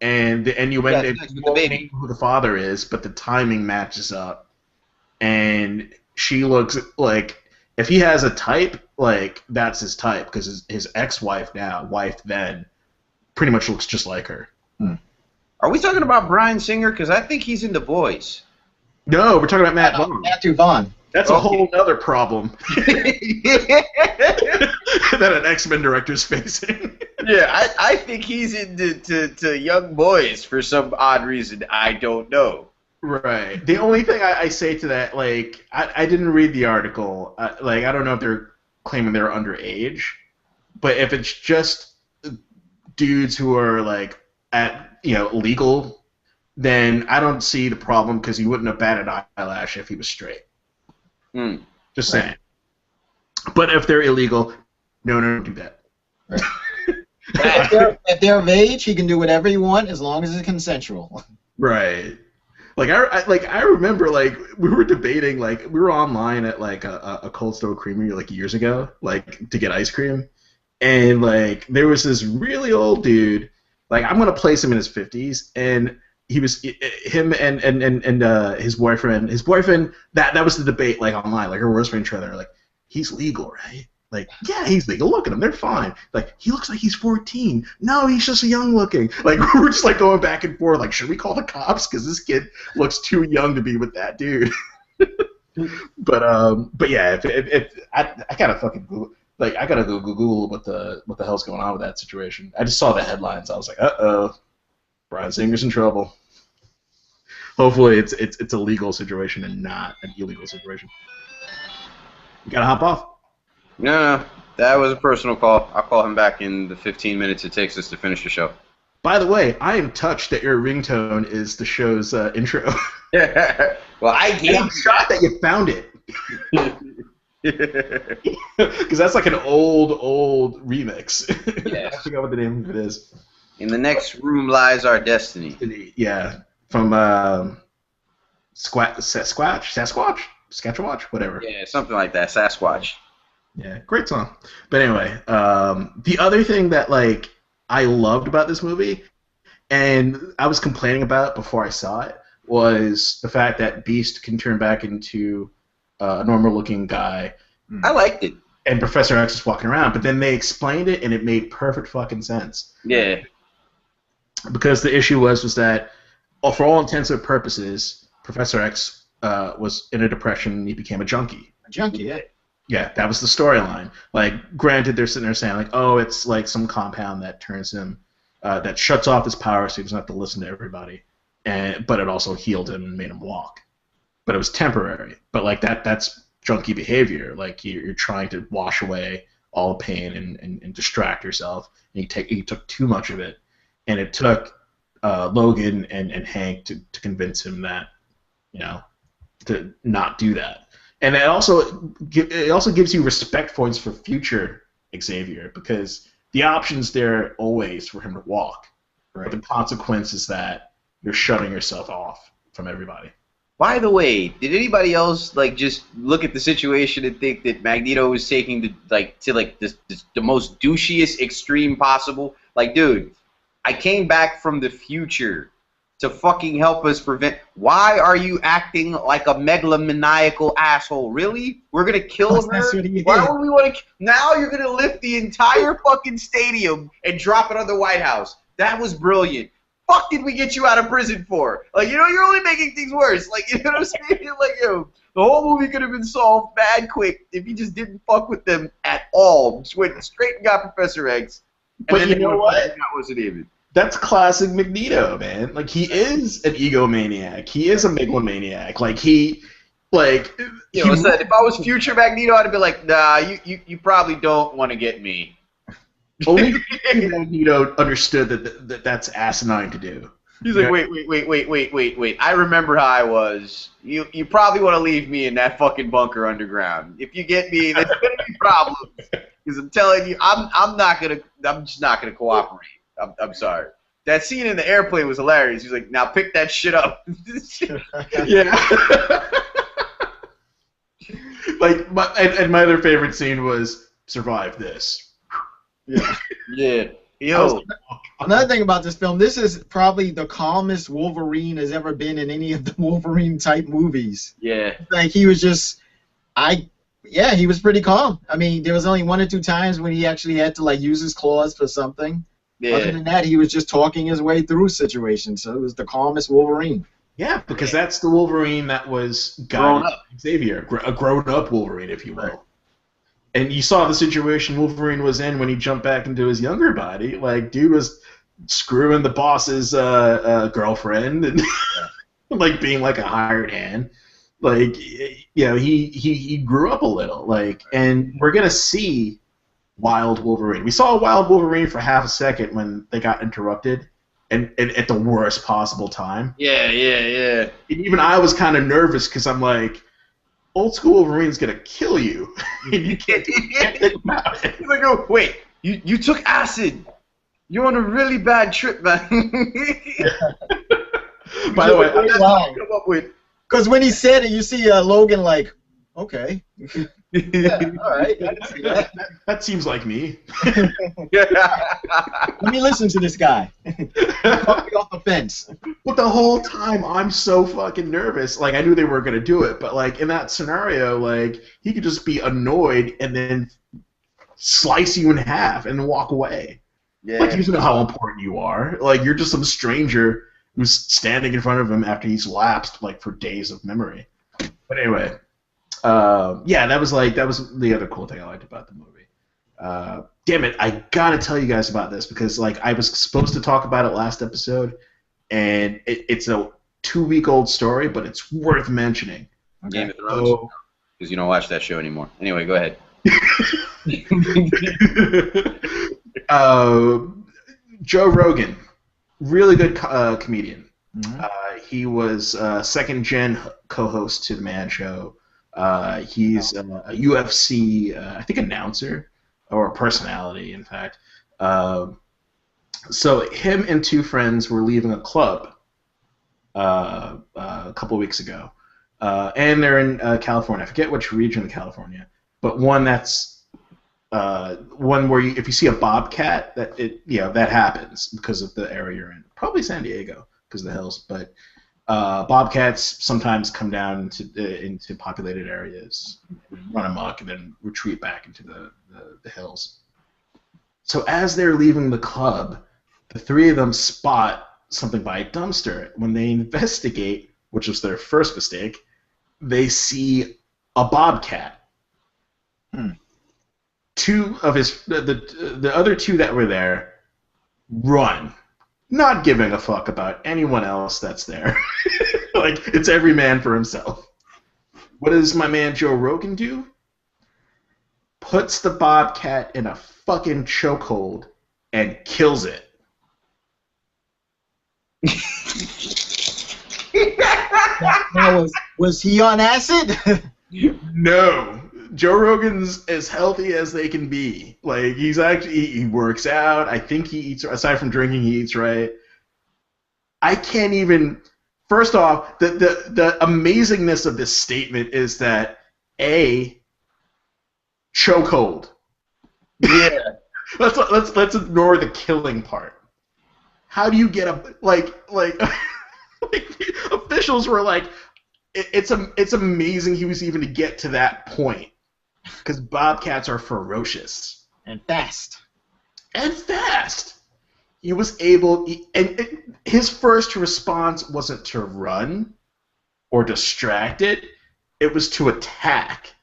and you went
sex with the baby.
Who the father is, but the timing matches up. And she looks like, if he has a type, like, that's his type, because his ex-wife wife then, pretty much looks just like her.
Are we talking about Bryan Singer? Because I think he's in The Boys.
No, we're talking about
Matthew Vaughn.
That's a whole other problem that an X-Men director's facing.
Yeah, I think he's into Young Boys for some odd reason. I don't know.
Right. The only thing I say to that, like, I didn't read the article. Like, I don't know if they're claiming they're underage, but if it's just dudes who are like legal, then I don't see the problem, because he wouldn't have batted an eyelash if he was straight. Just saying. But if they're illegal, no, don't do that.
Right. if they're of age, he can do whatever he wants as long as it's consensual.
Right. Like I remember, like, we were debating, like, we were online at like a Cold Stone Creamery like years ago, like, to get ice cream, and like there was this really old dude, like, I'm gonna place him in his 50s, and he was him and his boyfriend. That was the debate, like, online, like, we're whispering each other, like, he's legal, right? Like, yeah, he's legal. Look at him; they're fine. Like, he looks like he's 14. No, he's just young looking. Like, we're just like going back and forth. Like, should we call the cops? Because this kid looks too young to be with that dude. but yeah, if I gotta fucking Google, like, I gotta go Google what the hell's going on with that situation. I just saw the headlines. I was like, Bryan Singer's in trouble. Hopefully, it's a legal situation and not an illegal situation. You gotta hop off.
No, that was a personal call. I'll call him back in the 15 minutes it takes us to finish the show.
By the way, I am touched that your ringtone is the show's intro.
Well, I'm
shocked that you found it. Because that's like an old remix.
Yes.
I forgot what the name of it is.
In the next room lies our destiny.
Yeah, from Sasquatch, whatever.
Yeah, something like that. Sasquatch.
Yeah, great song. But anyway, the other thing that, like, I loved about this movie, and I was complaining about before I saw it, was the fact that Beast can turn back into a normal-looking guy.
I liked it.
and Professor X was walking around, but then they explained it, and it made perfect fucking sense.
Yeah.
Because the issue was that, for all intents and purposes, Professor X was in a depression, and he became a junkie.
A junkie, yeah.
Yeah, that was the storyline. Like, granted, they're sitting there saying, like, oh, it's like some compound that turns him, that shuts off his power so he doesn't have to listen to everybody. But it also healed him and made him walk. But it was temporary. But, like, that's junkie behavior. Like, you're trying to wash away all the pain and distract yourself. And he took too much of it. And it took Logan and Hank to convince him that, to not do that. And it also gives you respect points for future Xavier, because the option's there always for him to walk. Right. But the consequence is that you're shutting yourself off from everybody.
By the way, did anybody else just look at the situation and think that Magneto was taking the most douchiest extreme possible? Like, dude, I came back from the future to fucking help us prevent. Why are you acting like a megalomaniacal asshole? Really? We're gonna kill her? Why would we want to? Now you're gonna lift the entire fucking stadium and drop it on the White House. That was brilliant. Fuck did we get you out of prison for? Like, you're only making things worse. Like, you know what I'm saying? Like, the whole movie could have been solved bad quick if you just didn't fuck with them at all. Just went straight and got Professor X. And
but you know what?
That wasn't even.
That's classic Magneto, man. Like, he is an egomaniac. He is a megalomaniac.
If I was future Magneto, I'd be like, nah, you probably don't want to get me.
Only Magneto understood that's asinine to do.
He's like, wait. I remember how I was. You probably want to leave me in that fucking bunker underground. If you get me, there's gonna be problems. Because I'm telling you, I'm just not gonna cooperate. I'm sorry. That scene in the airplane was hilarious. He's like, now pick that shit up.
Yeah. My other favorite scene was survive this.
Yeah.
Yeah. Yo.
Another thing about this film, this is probably the calmest Wolverine has ever been in any of the Wolverine type movies.
Yeah.
Like, he was just, he was pretty calm. I mean, there was only 1 or 2 times when he actually had to use his claws for something. Yeah. Other than that, he was just talking his way through situations. So it was the calmest Wolverine.
Yeah, because that's the Wolverine that was grown up. Xavier, a grown-up Wolverine, if you will. Right. And you saw the situation Wolverine was in when he jumped back into his younger body. Like, dude was screwing the boss's girlfriend and being like a hired hand. Like, he grew up a little. And we're gonna see Wild Wolverine. We saw Wild Wolverine for half a second when they got interrupted, and at the worst possible time.
Yeah.
And even I was kind of nervous because I'm like, old school Wolverine's gonna kill you. You can't think about it.
He's like, oh, wait, you took acid. You're on a really bad trip, man.
By the way, I'm not come up with.
Because when he said it, you see Logan like, okay. Yeah, all right. I can see that.
That seems like me.
Let me listen to this guy. Talk me off the fence.
But the whole time, I'm so fucking nervous. Like, I knew they were going to do it, but, in that scenario, he could just be annoyed and then slice you in half and walk away. Yeah. You don't know how important you are. You're just some stranger who's standing in front of him after he's lapsed, for days of memory. But anyway... that was the other cool thing I liked about the movie. Damn it, I gotta tell you guys about this because I was supposed to talk about it last episode, and it's a 2-week-old story, but it's worth mentioning.
Okay. Game of Thrones? Because you don't watch that show anymore. Anyway, go ahead.
Joe Rogan, really good comedian.
Mm-hmm.
He was second-gen co-host to The Man Show. He's a UFC, I think, announcer or a personality, in fact. So him and 2 friends were leaving a club a couple weeks ago, and they're in California. I forget which region of California, but one that's one where if you see a bobcat, that happens because of the area you're in. Probably San Diego because of the hills, but. Bobcats sometimes come down into populated areas and run amok and then retreat back into the hills. So as they're leaving the club, the three of them spot something by a dumpster. When they investigate, which was their first mistake, they see a bobcat. Two of the other two that were there run, not giving a fuck about anyone else that's there. Like, it's every man for himself. What does my man Joe Rogan do? Puts the bobcat in a fucking chokehold and kills it.
Now, was he on acid?
No. Joe Rogan's as healthy as they can be. Like, he works out. I think he eats, aside from drinking, he eats right. I can't even. First off, the amazingness of this statement is that chokehold.
Yeah.
let's ignore the killing part. How do you get like officials were like, it's amazing he was even to get to that point, because bobcats are ferocious
and fast.
He was able, his first response wasn't to run or distract it; it was to attack.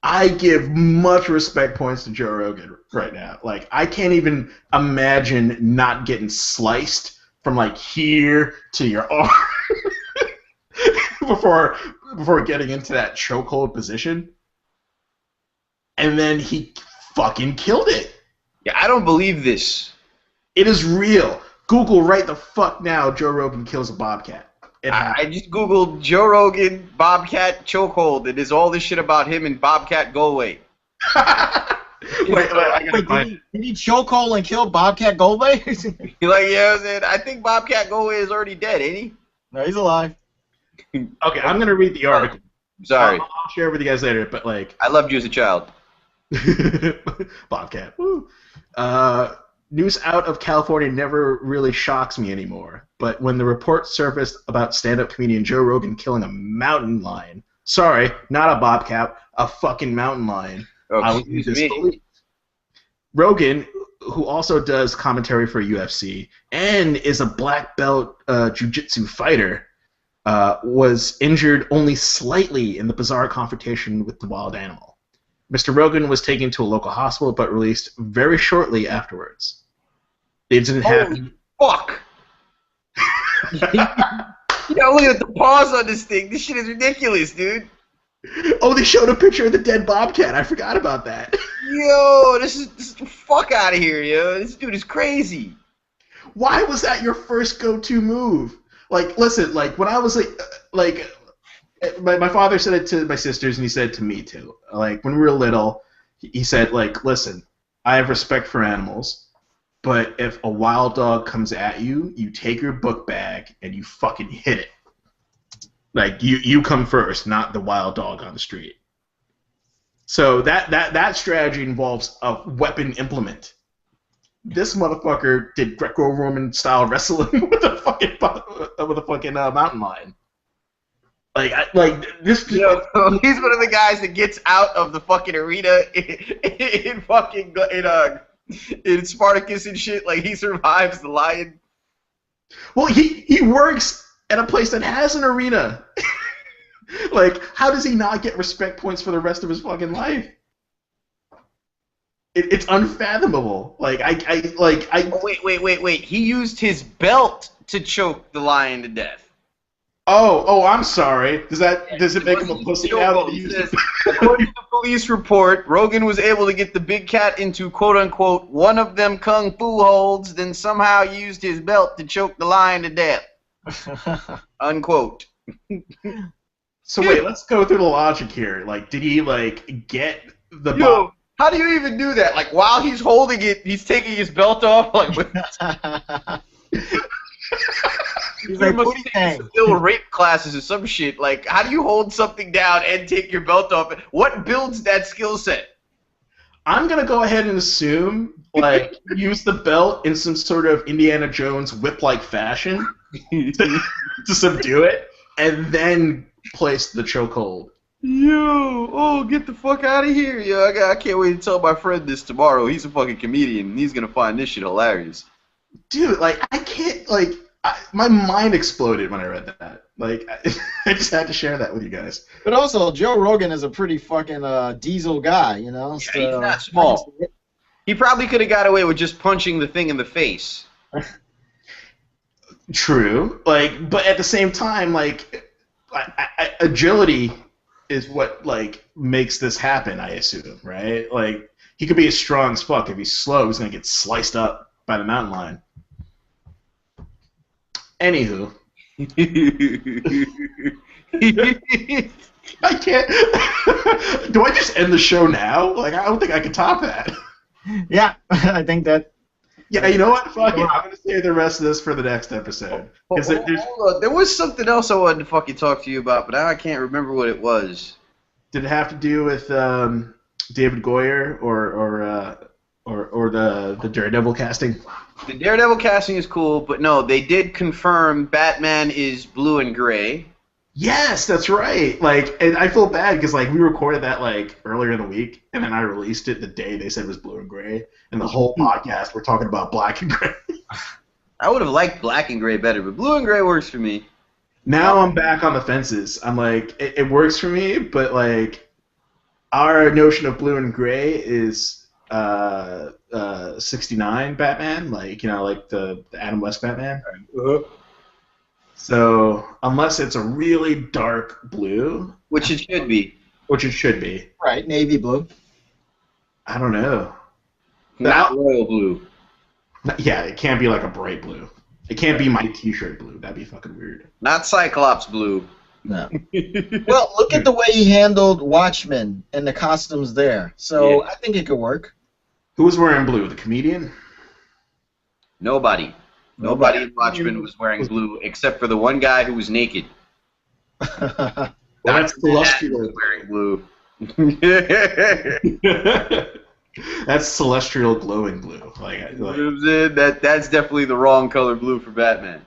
I give much respect points to Joe Rogan right now. Like, I can't even imagine not getting sliced from like here to your arm before getting into that chokehold position. And then he fucking killed it.
Yeah, I don't believe this.
It is real. Google right the fuck now, Joe Rogan kills a bobcat.
I just Googled Joe Rogan Bobcat chokehold. It is all this shit about him and Bobcat go away.
Wait,
did he chokehold and kill Bobcat Goldthwait?
You're like, yeah, I think Bobcat Goldthwait is already dead, ain't he?
No, he's alive.
Okay, I'm gonna read the article.
Sorry.
I'll share it with you guys later, but like,
I loved you as a child.
Bobcat. Woo. News out of California never really shocks me anymore, but when the report surfaced about stand-up comedian Joe Rogan killing a mountain lion, sorry, not a bobcat, a fucking mountain lion, I was in disbelief. Rogan, who also does commentary for UFC and is a black belt jiu-jitsu fighter, was injured only slightly in the bizarre confrontation with the wild animal. Mr. Rogan was taken to a local hospital but released very shortly afterwards. The incident happened.
Fuck! Look at the paws on this thing. This shit is ridiculous, dude.
Oh, they showed a picture of the dead bobcat. I forgot about that.
Yo, this is the fuck out of here, yo. This dude is crazy.
Why was that your first go-to move? Like, listen, like when I was like my father said it to my sisters, and he said it to me too. Like, when we were little, he said, like, listen, I have respect for animals, but if a wild dog comes at you, you take your book bag and you fucking hit it. Like, you come first, not the wild dog on the street. So that strategy involves a weapon implement. This motherfucker did Greco-Roman style wrestling with a fucking mountain lion. This.
He's one of the guys that gets out of the fucking arena in Spartacus and shit. Like, he survives the lion.
Well, he works at a place that has an arena. Like, how does he not get respect points for the rest of his fucking life? It's unfathomable. Like,
Oh, wait. He used his belt to choke the lion to death.
Oh, I'm sorry. Does it make him a pussy now that he uses it?
According to the police report, Rogan was able to get the big cat into quote-unquote one of them kung fu holds, then somehow used his belt to choke the lion to death. Unquote.
So wait, let's go through the logic here. Like, did he get the
Yo, how do you even do that? Like, while he's holding it, he's taking his belt off? Like,
he's like,
must take still rape classes or some shit. Like, how do you hold something down and take your belt off? What builds that skill set?
I'm gonna go ahead and assume, use the belt in some sort of Indiana Jones whip-like fashion to subdue it, and then place the chokehold.
Yo, oh, get the fuck out of here. Yo, I can't wait to tell my friend this tomorrow. He's a fucking comedian, and he's gonna find this shit hilarious.
Dude, like, I can't, like, my mind exploded when I read that. Like, I just had to share that with you guys.
But also, Joe Rogan is a pretty fucking diesel guy, you know?
Yeah,
So,
he's not small. He probably could have got away with just punching the thing in the face.
True. Like, but at the same time, like, agility is what, like, makes this happen, I assume, right? Like, he could be as strong as fuck. If he's slow, he's going to get sliced up by the mountain lion. Anywho. I can't. Do I just end the show now? Like, I don't think I can top that.
Yeah, I think that.
Yeah, you know what? Fuck it. I'm going to save the rest of this for the next episode.
Hold on. There was something else I wanted to fucking talk to you about, but now I can't remember what it was.
Did it have to do with David Goyer or the Daredevil casting?
The Daredevil casting is cool, but no, they did confirm Batman is blue and gray.
Yes, that's right. Like, and I feel bad because like we recorded that like earlier in the week, and then I released it the day they said it was blue and gray, and the whole podcast we're talking about black and gray.
I would have liked black and gray better, but blue and gray works for me.
Now I'm back on the fences. I'm like, it works for me, but like our notion of blue and gray is 69 Batman, like, you know, like the Adam West Batman. So unless it's a really dark blue,
which it should be.
Right, navy blue.
I don't know.
Not royal blue.
Yeah, it can't be like a bright blue. It can't be my T-shirt blue. That'd be fucking weird.
Not Cyclops blue.
No. Well, look at the way he handled Watchmen and the costumes there. So yeah. I think it could work.
Who was wearing blue? The comedian?
Nobody in Watchmen was wearing blue except for the one guy who was naked.
Well, that's celestial.
Wearing blue.
That's celestial glowing blue. Like
that's definitely the wrong color blue for Batman.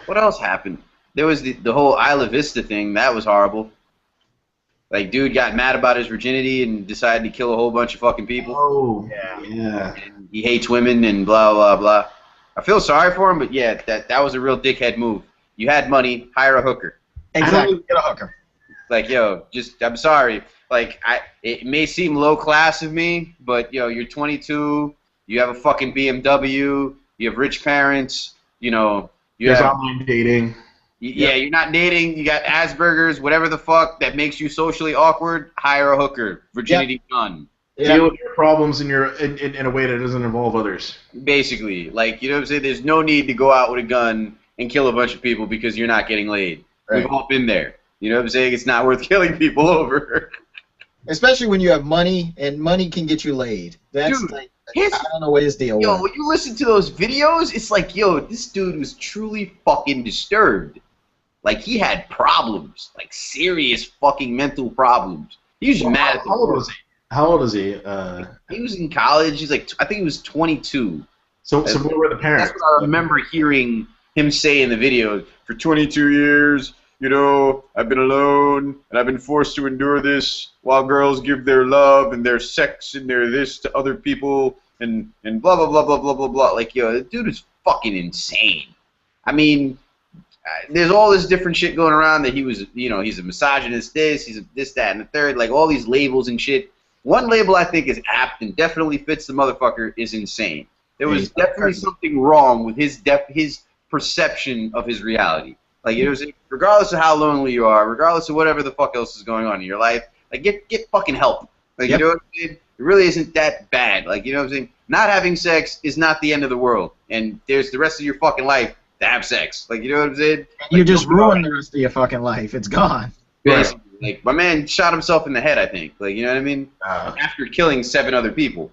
What else happened? There was the whole Isla Vista thing. That was horrible. Like, dude got mad about his virginity and decided to kill a whole bunch of fucking people.
Oh, yeah.
And he hates women and blah, blah, blah. I feel sorry for him, but yeah, that was a real dickhead move. You had money, hire a hooker.
Exactly, get a hooker.
Like, yo, I'm sorry. Like, it may seem low class of me, but, yo, you're 22, you have a fucking BMW, you have rich parents, you know.
There's online dating.
Yeah, you're not dating. You got Asperger's, whatever the fuck that makes you socially awkward. Hire a hooker. Virginity done.
Deal with your problems in a way that doesn't involve others.
Basically, like, you know what I'm saying. There's no need to go out with a gun and kill a bunch of people because you're not getting laid. Right. We've all been there. You know what I'm saying. It's not worth killing people over.
Especially when you have money, and money can get you laid. That's
dude,
like, I don't know what his deal was.
Yo, when you listen to those videos, it's like, yo, this dude was truly fucking disturbed. Like, he had problems, like serious fucking mental problems. He was mad at the world.
How old is he?
He was in college. He's like, I think he was 22.
So where were the parents?
That's what I remember hearing him say in the video. For 22 years, you know, I've been alone, and I've been forced to endure this while girls give their love and their sex and their this to other people, and blah, blah, blah, blah, blah, blah, blah. Like, yo, the dude is fucking insane. I mean, there's all this different shit going around that he was, you know, he's a misogynist, he's a this, that, and the third, like all these labels and shit. One label I think is apt and definitely fits the motherfucker is insane. There was definitely something wrong with his perception of his reality. Like, it was, regardless of how lonely you are, regardless of whatever the fuck else is going on in your life, like, get fucking help. Like, you know what I'm saying? It really isn't that bad. Like, you know what I'm saying? Not having sex is not the end of the world, and there's the rest of your fucking life to have sex. Like, you know what I'm saying? Like,
you just ruined the rest of your fucking life. It's gone.
Basically. Like, my man shot himself in the head, I think. Like, you know what I mean? After killing 7 other people.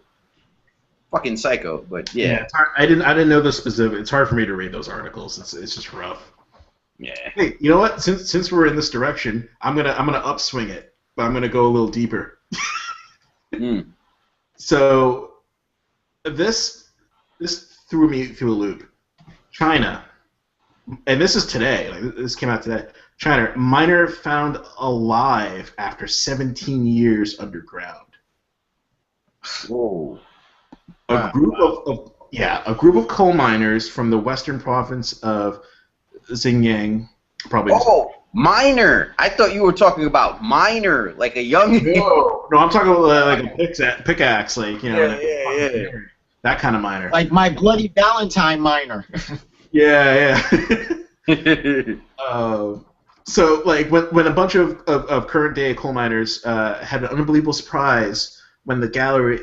Fucking psycho, but yeah.
It's hard. I didn't know the specific. It's hard for me to read those articles. It's just rough.
Yeah.
Hey, you know what? Since we're in this direction, I'm gonna upswing it, but I'm gonna go a little deeper. So this threw me through a loop. China and this is today. Like this came out today. China miner found alive after 17 years underground.
Whoa.
A group a group of coal miners from the western province of Xinjiang, probably.
Oh, miner! I thought you were talking about miner, like a young.
No, I'm talking about like a pickaxe, like
Yeah.
that kind of miner.
Like my Bloody Valentine miner.
Yeah. So like when a bunch of current day coal miners had an unbelievable surprise when the gallery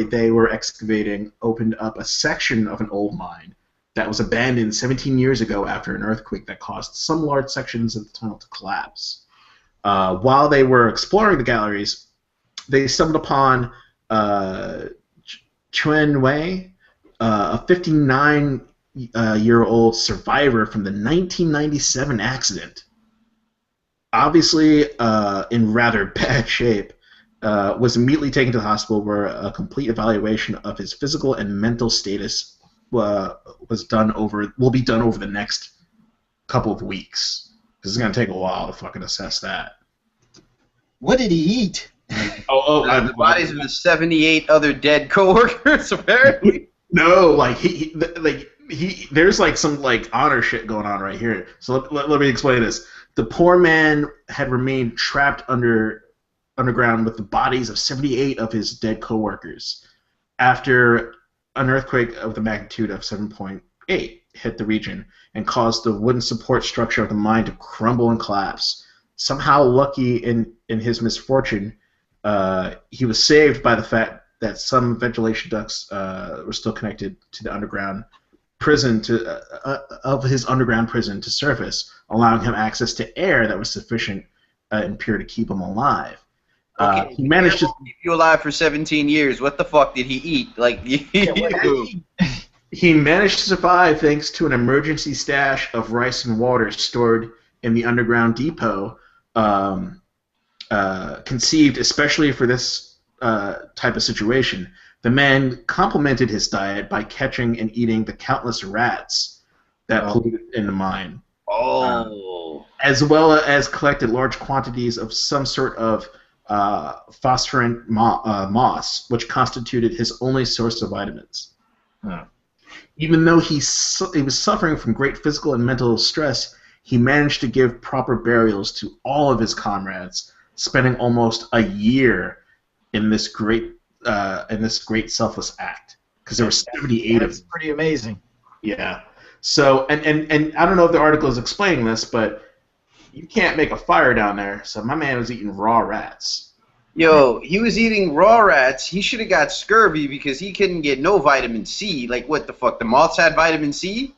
they were excavating opened up a section of an old mine that was abandoned 17 years ago after an earthquake that caused some large sections of the tunnel to collapse. While they were exploring the galleries, they stumbled upon Chuan Wei, a 59-year-old survivor from the 1997 accident. Obviously in rather bad shape, was immediately taken to the hospital where a complete evaluation of his physical and mental status will be done over the next couple of weeks. This is going to take a while to fucking assess that.
What did he eat?
The bodies of the 78 other dead coworkers, apparently.
No, like there's like some like honor shit going on right here. So let me explain this. The poor man had remained trapped underground with the bodies of 78 of his dead coworkers after an earthquake of the magnitude of 7.8 hit the region and caused the wooden support structure of the mine to crumble and collapse. Somehow, lucky in his misfortune, he was saved by the fact that some ventilation ducts were still connected to the underground prison of his underground prison to surface, allowing him access to air that was sufficient and pure to keep him alive.
Okay,
he managed to
keep you alive for 17 years. What the fuck did he eat? Like,
he managed to survive thanks to an emergency stash of rice and water stored in the underground depot, conceived especially for this type of situation. The man complemented his diet by catching and eating the countless rats that polluted in the mine. As well as collected large quantities of some sort of phosphorant moss, which constituted his only source of vitamins. Even though he was suffering from great physical and mental stress, he managed to give proper burials to all of his comrades, spending almost a year in this great selfless act. Because there were 78 of them.
That's pretty amazing.
Yeah. So, and I don't know if the article is explaining this, but you can't make a fire down there, so my man was eating raw rats.
Yo, he was eating raw rats. He should have got scurvy because he couldn't get no vitamin C. Like, what the fuck? The moths had vitamin C?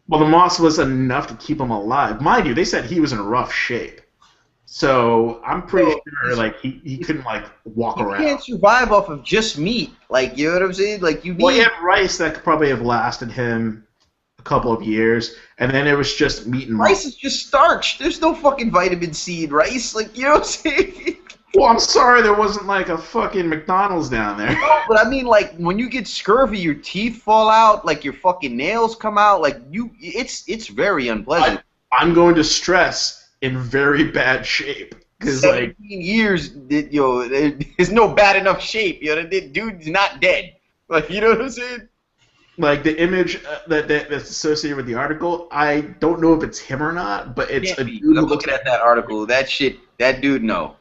Well, the moss was enough to keep him alive. Mind you, they said he was in rough shape. So I'm pretty sure, like, he couldn't, like, walk around.
You can't survive off of just meat. Like, you know what I'm saying? Like, you need...
Well, he had rice that could probably have lasted him a couple of years, and then it was just meat and
rice is just starch. There's no fucking vitamin C in rice. Like, you know what I'm saying?
Well, I'm sorry there wasn't like a fucking McDonald's down there.
No, but I mean, like, when you get scurvy, your teeth fall out, like your fucking nails come out, like it's very unpleasant.
I'm going to stress in very bad shape because
17 years, there's no bad enough shape. You know, the dude's not dead. Like, you know what I'm saying?
Like the image that's associated with the article, I don't know if it's him or not, but it's a dude.
I'm looking at that article. That dude, no.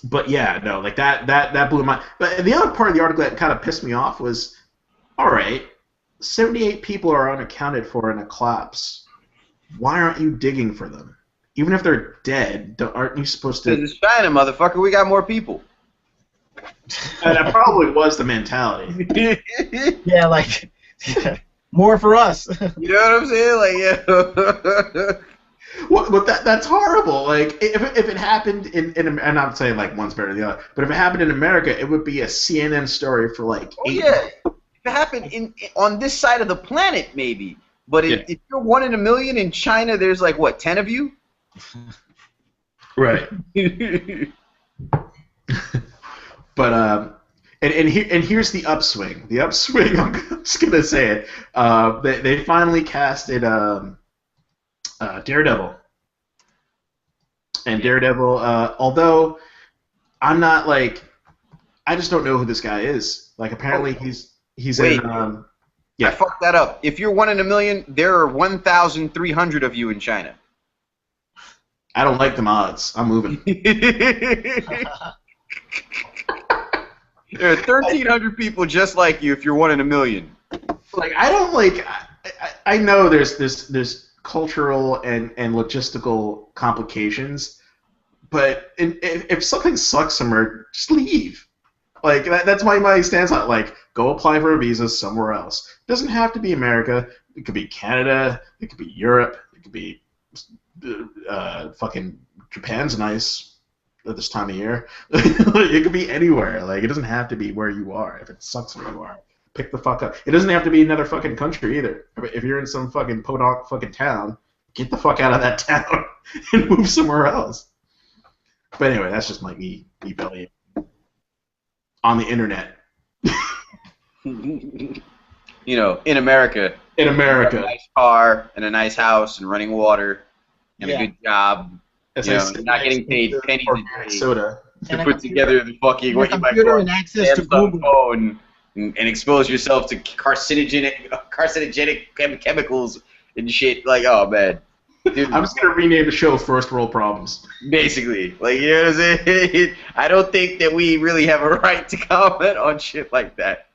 But yeah, no, like that blew my. But the other part of the article that kind of pissed me off was, all right, 78 people are unaccounted for in a collapse. Why aren't you digging for them? Even if they're dead, aren't you supposed to?
Because it's China, motherfucker. We got more people.
And that probably was the mentality.
Yeah, like more for us.
You know what I'm saying? Like, yeah.
Well, that's horrible. Like, if it happened in and I'm not saying like one's better than the other, but if it happened in America, it would be a CNN story for like 8 months.
If it happened on this side of the planet, maybe. But if you're 1 in a million in China, there's like what, 10 of you?
Right. But And here's the upswing. The upswing. I'm just gonna say it. They finally casted Daredevil. And Daredevil, although I'm not like, I just don't know who this guy is. Like, apparently he's
Wait.
in.
I fucked that up. If you're 1 in a million, there are 1,300 of you in China.
I don't like the odds. I'm moving.
There are 1,300 people just like you if you're 1 in a million.
Like, I don't like. I know there's cultural and logistical complications, but if something sucks somewhere, just leave. Like, that's my stance on it. Like, go apply for a visa somewhere else. It doesn't have to be America. It could be Canada. It could be Europe. It could be fucking Japan's nice at this time of year. It could be anywhere. Like, it doesn't have to be where you are. If it sucks where you are, pick the fuck up. It doesn't have to be another fucking country either. If you're in some fucking podunk fucking town, get the fuck out of that town and move somewhere else. But anyway, that's just me belly on the internet.
You know, in America.
In America.
A nice car and a nice house and running water and a good job.
As
you know, not getting paid pennies a day
soda.
to put together the fucking what you might
computer
call
and access to Google
phone and expose yourself to carcinogenic chemicals and shit. Like, oh man. Dude,
I'm just gonna rename the show First World Problems.
Basically, like, you know what I'm saying? I don't think that we really have a right to comment on shit like that.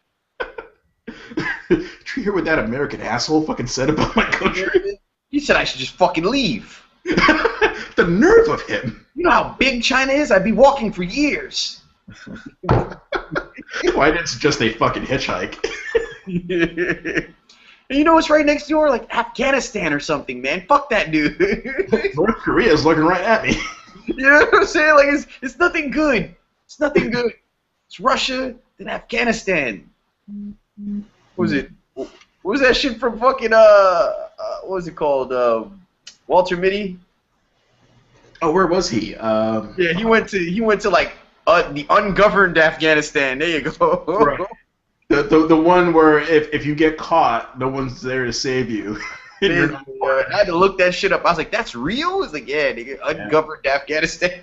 Did you hear what that American asshole fucking said about my country?
He said I should just fucking leave.
The nerve of him!
You know how big China is? I'd be walking for years.
Why didn't it just a fucking hitchhike?
And you know what's right next door? Like Afghanistan or something, man. Fuck that dude.
North Korea's looking right at me.
You know what I'm saying? Like, it's nothing good. It's nothing good. It's Russia, then Afghanistan. What was it? What was that shit from fucking, what was it called? Walter Mitty?
Oh, where was he?
Yeah, he went to like, the ungoverned Afghanistan. There you go.
Right. The one where if you get caught, no one's there to save you.
Man, I had to look that shit up. I was like, that's real? It's like, yeah, nigga, ungoverned Afghanistan.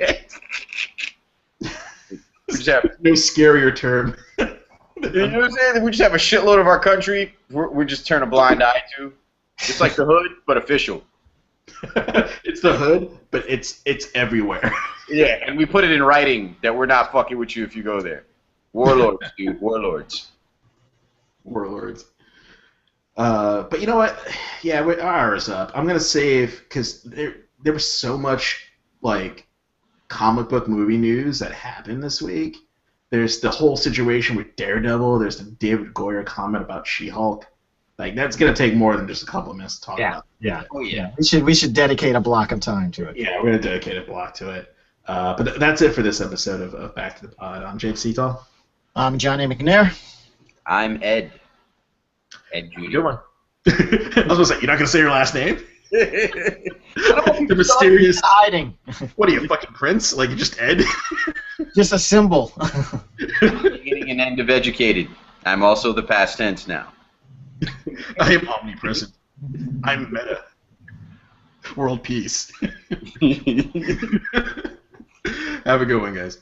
No scarier term.
You know what I'm saying? We just have a shitload of our country we just turn a blind eye to. It's like the hood, but official.
It's the hood, but it's everywhere.
Yeah, and we put it in writing that we're not fucking with you if you go there. Warlords, dude. Warlords.
Warlords. But you know what? Yeah, ours up. I'm gonna save because there was so much like comic book movie news that happened this week. There's the whole situation with Daredevil. There's the David Goyer comment about She-Hulk. Like, that's gonna take more than just a couple of minutes to talk about.
Yeah.
Oh yeah.
We should dedicate a block of time to it.
Yeah, we're gonna dedicate a block to it. But that's it for this episode of Back to the Pod. I'm Jake Seatal.
I'm Johnny McNair.
I'm Ed. Ed Jeudy.
Good one. I was gonna say, you're not gonna say your last name?
The
mysterious
hiding.
What are you, fucking Prince? Like, you're just Ed?
Just a symbol.
Beginning and end of educated. I'm also the past tense now.
I am omnipresent. I'm meta. World peace. Have a good one, guys.